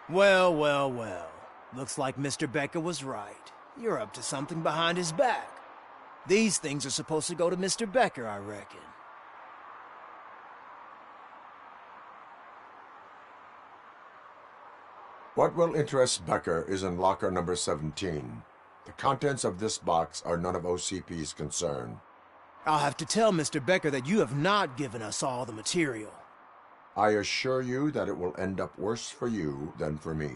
Well, well, well. Looks like Mr. Becker was right. You're up to something behind his back. These things are supposed to go to Mr. Becker, I reckon. What will interest Becker is in locker number 17. The contents of this box are none of OCP's concern. I'll have to tell Mr. Becker that you have not given us all the material. I assure you that it will end up worse for you than for me.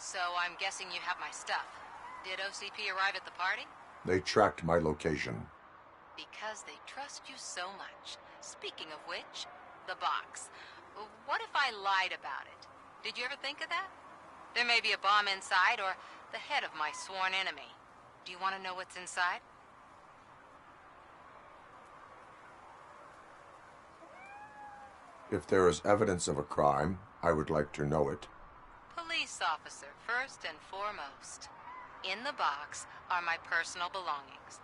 So I'm guessing you have my stuff. Did OCP arrive at the party? They tracked my location. Because they trust you so much. Speaking of which, the box. What if I lied about it? Did you ever think of that? There may be a bomb inside, or the head of my sworn enemy. Do you want to know what's inside? If there is evidence of a crime, I would like to know it. Police officer, first and foremost. In the box are my personal belongings.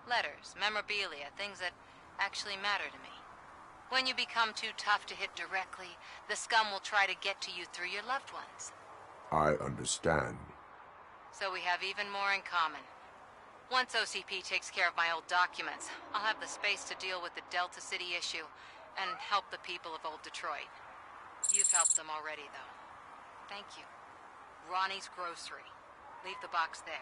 Letters, memorabilia, things that actually matter to me. When you become too tough to hit directly, the scum will try to get to you through your loved ones. I understand. So we have even more in common. Once OCP takes care of my old documents, I'll have the space to deal with the Delta City issue and help the people of old Detroit. You've helped them already, though. Thank you. Ronnie's Grocery. Leave the box there.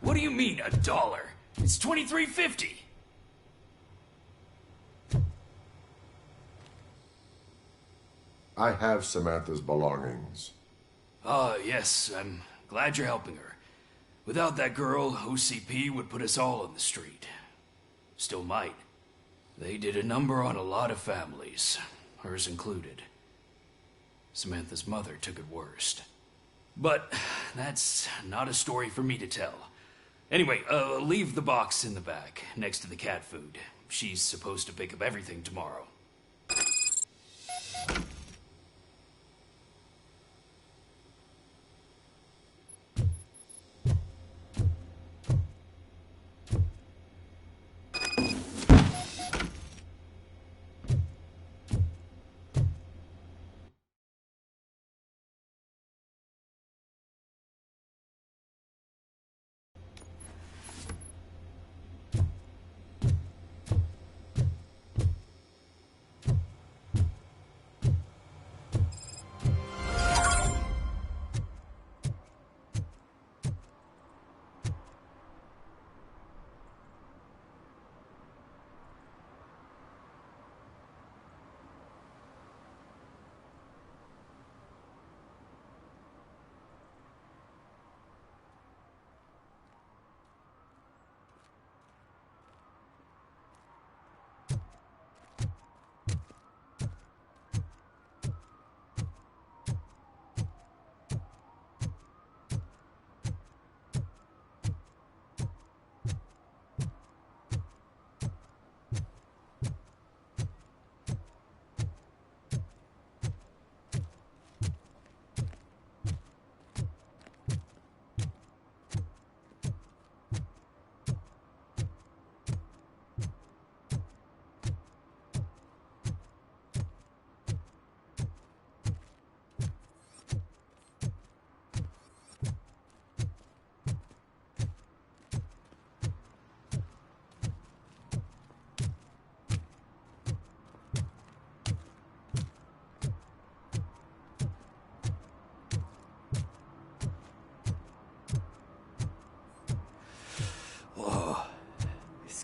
What do you mean, $1? It's $23.50. I have Samantha's belongings. Ah, yes, I'm glad you're helping her. Without that girl, OCP would put us all on the street. Still might. They did a number on a lot of families, hers included. Samantha's mother took it worst. But that's not a story for me to tell. Anyway, leave the box in the back, next to the cat food. She's supposed to pick up everything tomorrow.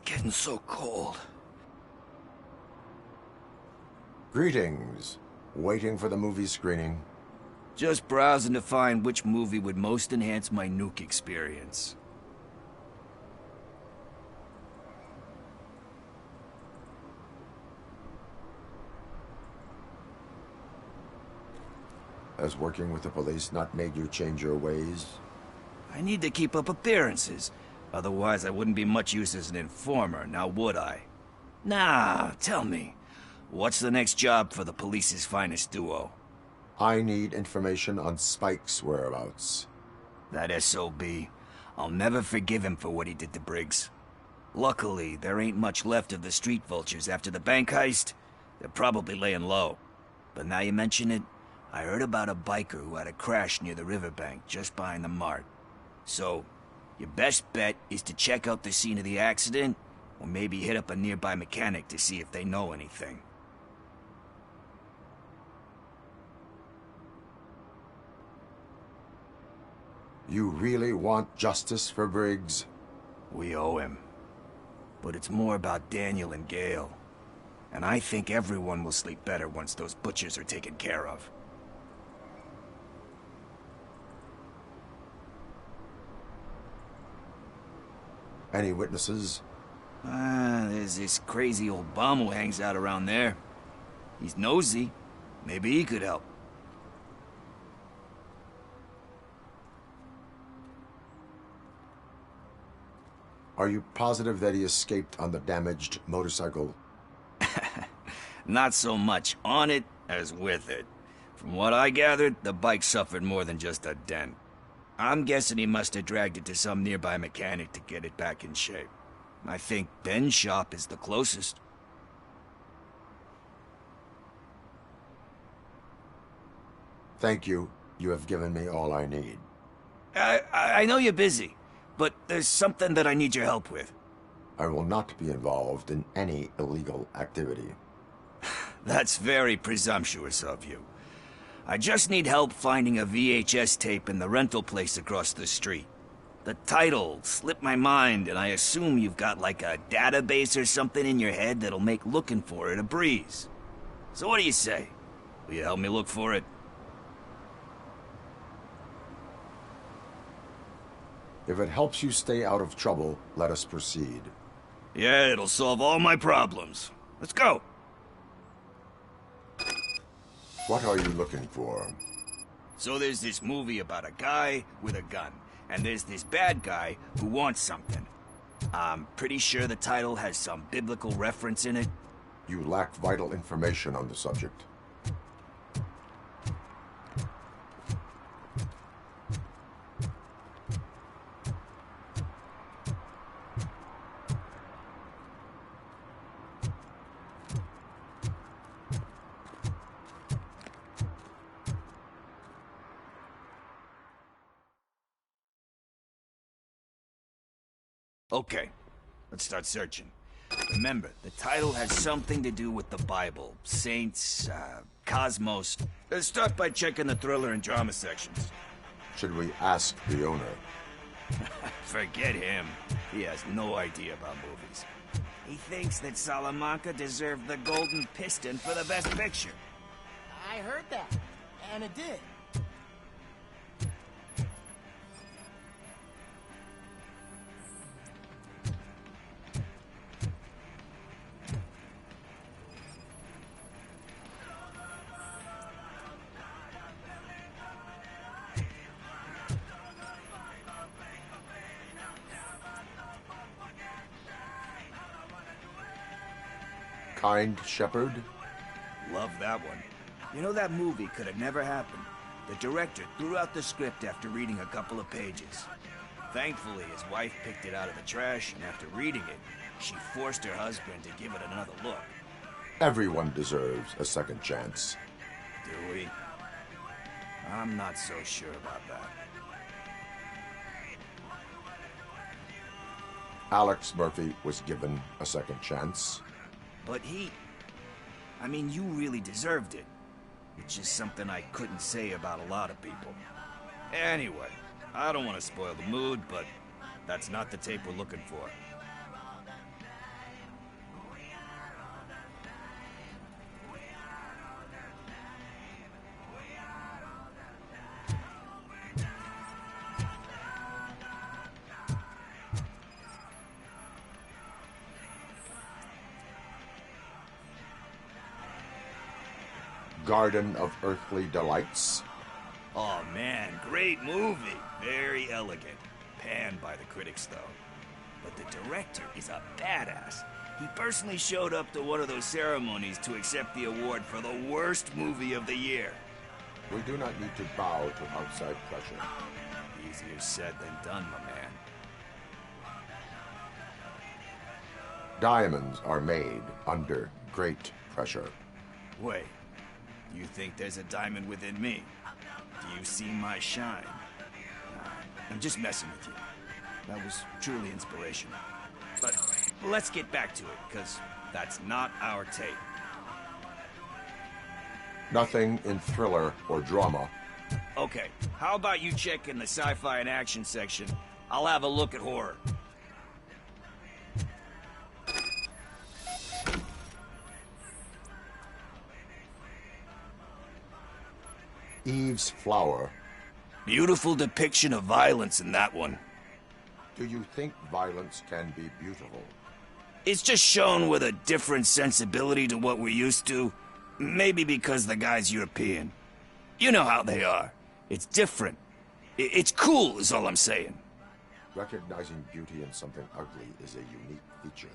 Getting so cold. Greetings. Waiting for the movie screening? Just browsing to find which movie would most enhance my nuke experience. Has working with the police not made you change your ways? I need to keep up appearances. Otherwise, I wouldn't be much use as an informer, now would I? Nah, tell me. What's the next job for the police's finest duo? I need information on Spike's whereabouts. That SOB. I'll never forgive him for what he did to Briggs. Luckily, there ain't much left of the street vultures after the bank heist. They're probably laying low. But now you mention it, I heard about a biker who had a crash near the riverbank just behind the mart. So, your best bet is to check out the scene of the accident, or maybe hit up a nearby mechanic to see if they know anything. You really want justice for Briggs? We owe him. But it's more about Daniel and Gale. And I think everyone will sleep better once those butchers are taken care of. Any witnesses? There's this crazy old bum who hangs out around there. He's nosy. Maybe he could help. Are you positive that he escaped on the damaged motorcycle? Not so much on it as with it. From what I gathered, the bike suffered more than just a dent. I'm guessing he must have dragged it to some nearby mechanic to get it back in shape. I think Ben's shop is the closest. Thank you. You have given me all I need. I know you're busy, but there's something that I need your help with. I will not be involved in any illegal activity. That's very presumptuous of you. I just need help finding a VHS tape in the rental place across the street. The title slipped my mind, and I assume you've got like a database or something in your head that'll make looking for it a breeze. So what do you say? Will you help me look for it? If it helps you stay out of trouble, let us proceed. Yeah, it'll solve all my problems. Let's go! What are you looking for? So there's this movie about a guy with a gun, and there's this bad guy who wants something. I'm pretty sure the title has some biblical reference in it. You lack vital information on the subject. Okay, let's start searching. Remember, the title has something to do with the Bible, saints, cosmos. Let's start by checking the thriller and drama sections. Should we ask the owner? Forget him. He has no idea about movies. He thinks that Salamanca deserved the Golden Piston for the Best Picture. I heard that, and it did. Kind Shepherd? Love that one. You know, that movie could have never happened. The director threw out the script after reading a couple of pages. Thankfully, his wife picked it out of the trash, and after reading it, she forced her husband to give it another look. Everyone deserves a second chance. Do we? I'm not so sure about that. Alex Murphy was given a second chance. But I mean, you really deserved it. Which is something I couldn't say about a lot of people. Anyway, I don't want to spoil the mood, but that's not the tape we're looking for. Garden of Earthly Delights. Oh man, great movie. Very elegant. Panned by the critics, though. But the director is a badass. He personally showed up to one of those ceremonies to accept the award for the worst movie of the year. We do not need to bow to outside pressure. Easier said than done, my man. Diamonds are made under great pressure. Wait, You think there's a diamond within me? Do you see my shine? Nah, I'm just messing with you. That was truly inspirational. But let's get back to it, because that's not our tape. Nothing in thriller or drama. Okay, how about you check in the sci-fi and action section? I'll have a look at horror. Eve's Flower. Beautiful depiction of violence in that one. Do you think violence can be beautiful? It's just shown with a different sensibility to what we're used to. Maybe because the guy's European. You know how they are. It's different. It's cool, is all I'm saying. Recognizing beauty in something ugly is a unique feature.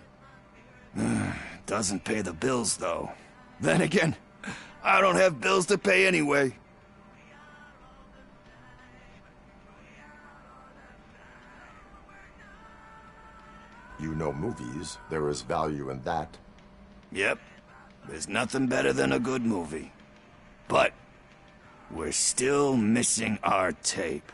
Doesn't pay the bills, though. Then again, I don't have bills to pay anyway. You know movies. There is value in that. Yep. There's nothing better than a good movie. But we're still missing our tape.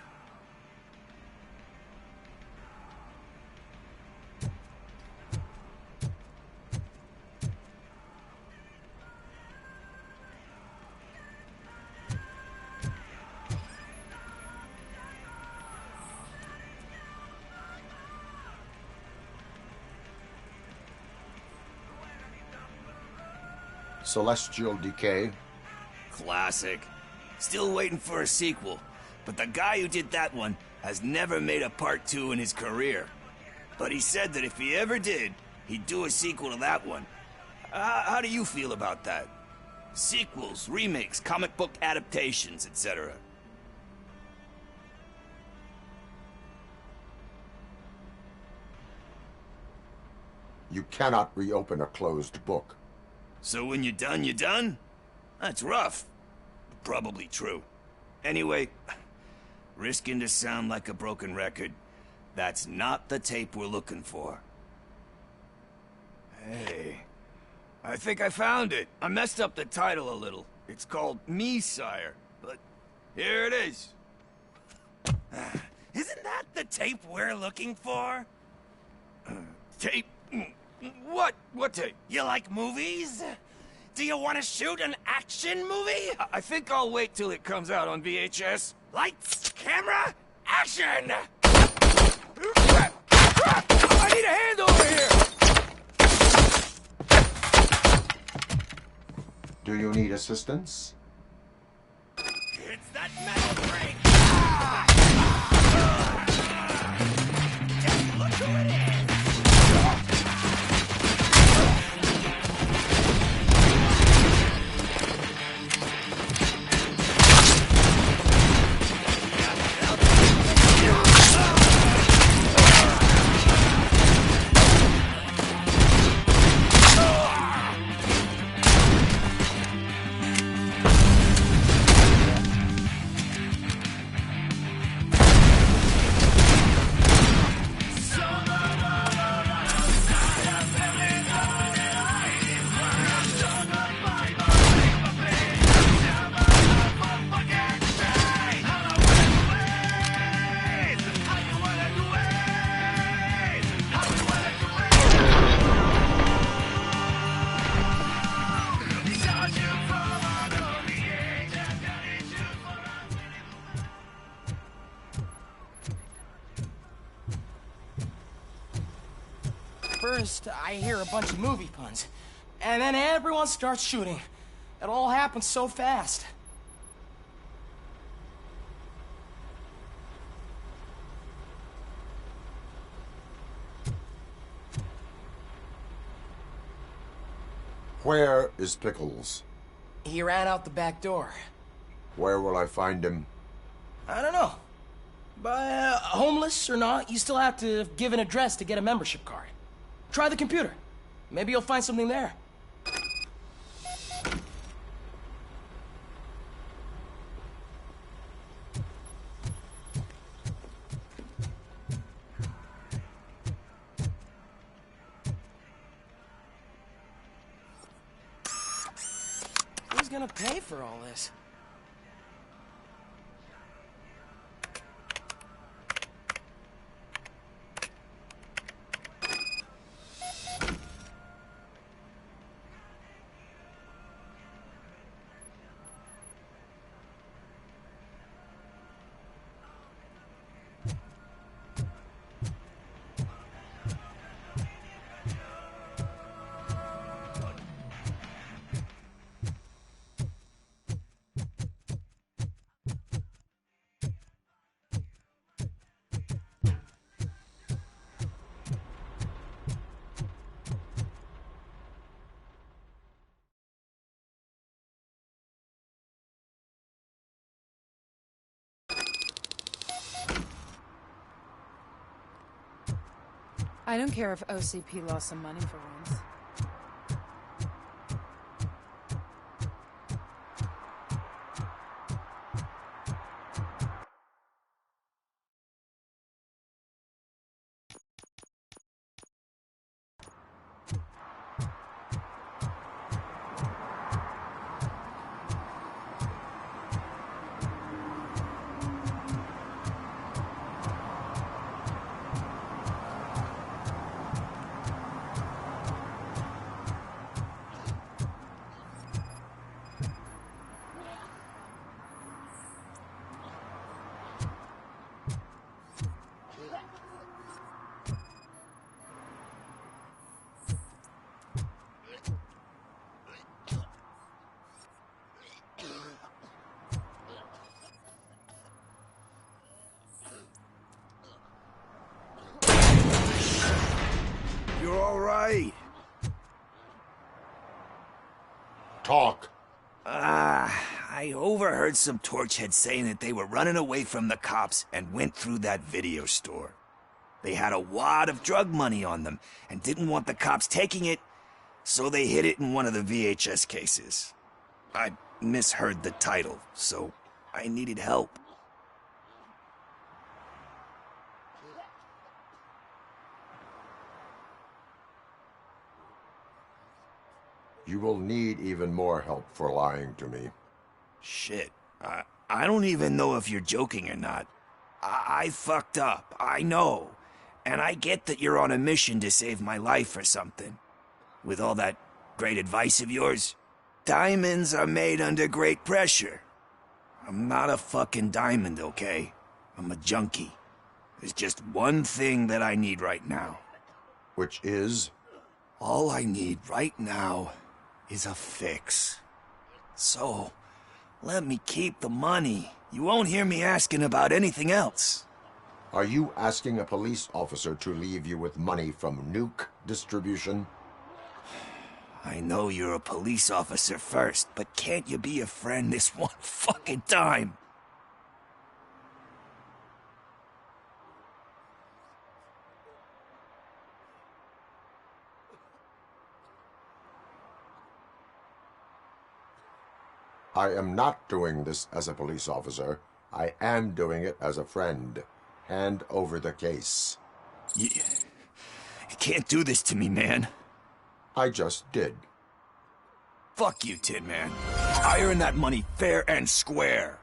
Celestial Decay. Classic. Still waiting for a sequel. But the guy who did that one has never made a part 2 in his career. But he said that if he ever did, he'd do a sequel to that one. How do you feel about that? Sequels, remakes, comic book adaptations, etc. You cannot reopen a closed book. So when you're done, you're done? That's rough. Probably true. Anyway, risking to sound like a broken record, that's not the tape we're looking for. Hey, I think I found it. I messed up the title a little. It's called Me, Sire, but here it is. Isn't that the tape we're looking for? Tape? What? What tape? You like movies? Do you want to shoot an action movie? I think I'll wait till it comes out on VHS. Lights, camera, action! I need a hand over here! Do you need assistance? It's that metal break! Just look who it is! First, I hear a bunch of movie puns, and then everyone starts shooting. It all happens so fast. Where is Pickles? He ran out the back door. Where will I find him? I don't know. But homeless or not, you still have to give an address to get a membership card. Try the computer. Maybe you'll find something there. Who's gonna pay for all this? I don't care if OCP lost some money for once. You're all right. Talk. I overheard some torchheads saying that they were running away from the cops and went through that video store. They had a wad of drug money on them and didn't want the cops taking it, so they hid it in one of the VHS cases. I misheard the title, so I needed help. You will need even more help for lying to me. Shit. I don't even know if you're joking or not. I fucked up, I know. And I get that you're on a mission to save my life or something. With all that great advice of yours, diamonds are made under great pressure. I'm not a fucking diamond, okay? I'm a junkie. There's just one thing that I need right now. Which is? All I need right now is a fix. So, let me keep the money. You won't hear me asking about anything else. Are you asking a police officer to leave you with money from nuke distribution? I know you're a police officer first, but can't you be a friend this one fucking time? I am not doing this as a police officer. I am doing it as a friend. Hand over the case. You can't do this to me, man. I just did. Fuck you, Tin Man. I earned that money fair and square.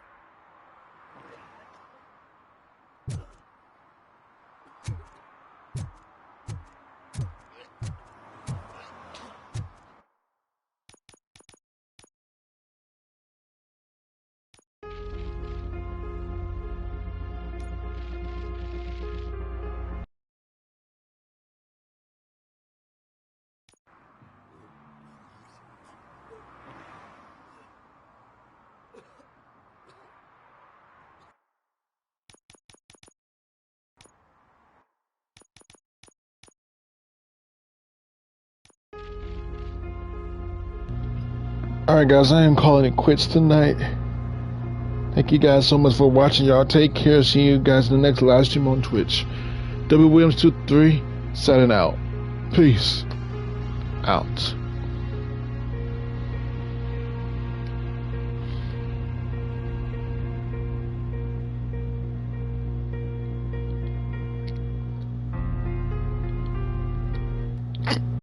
Alright guys, I am calling it quits tonight. Thank you guys so much for watching. Y'all take care. See you guys in the next live stream on Twitch. W Williams 23 signing out. Peace out.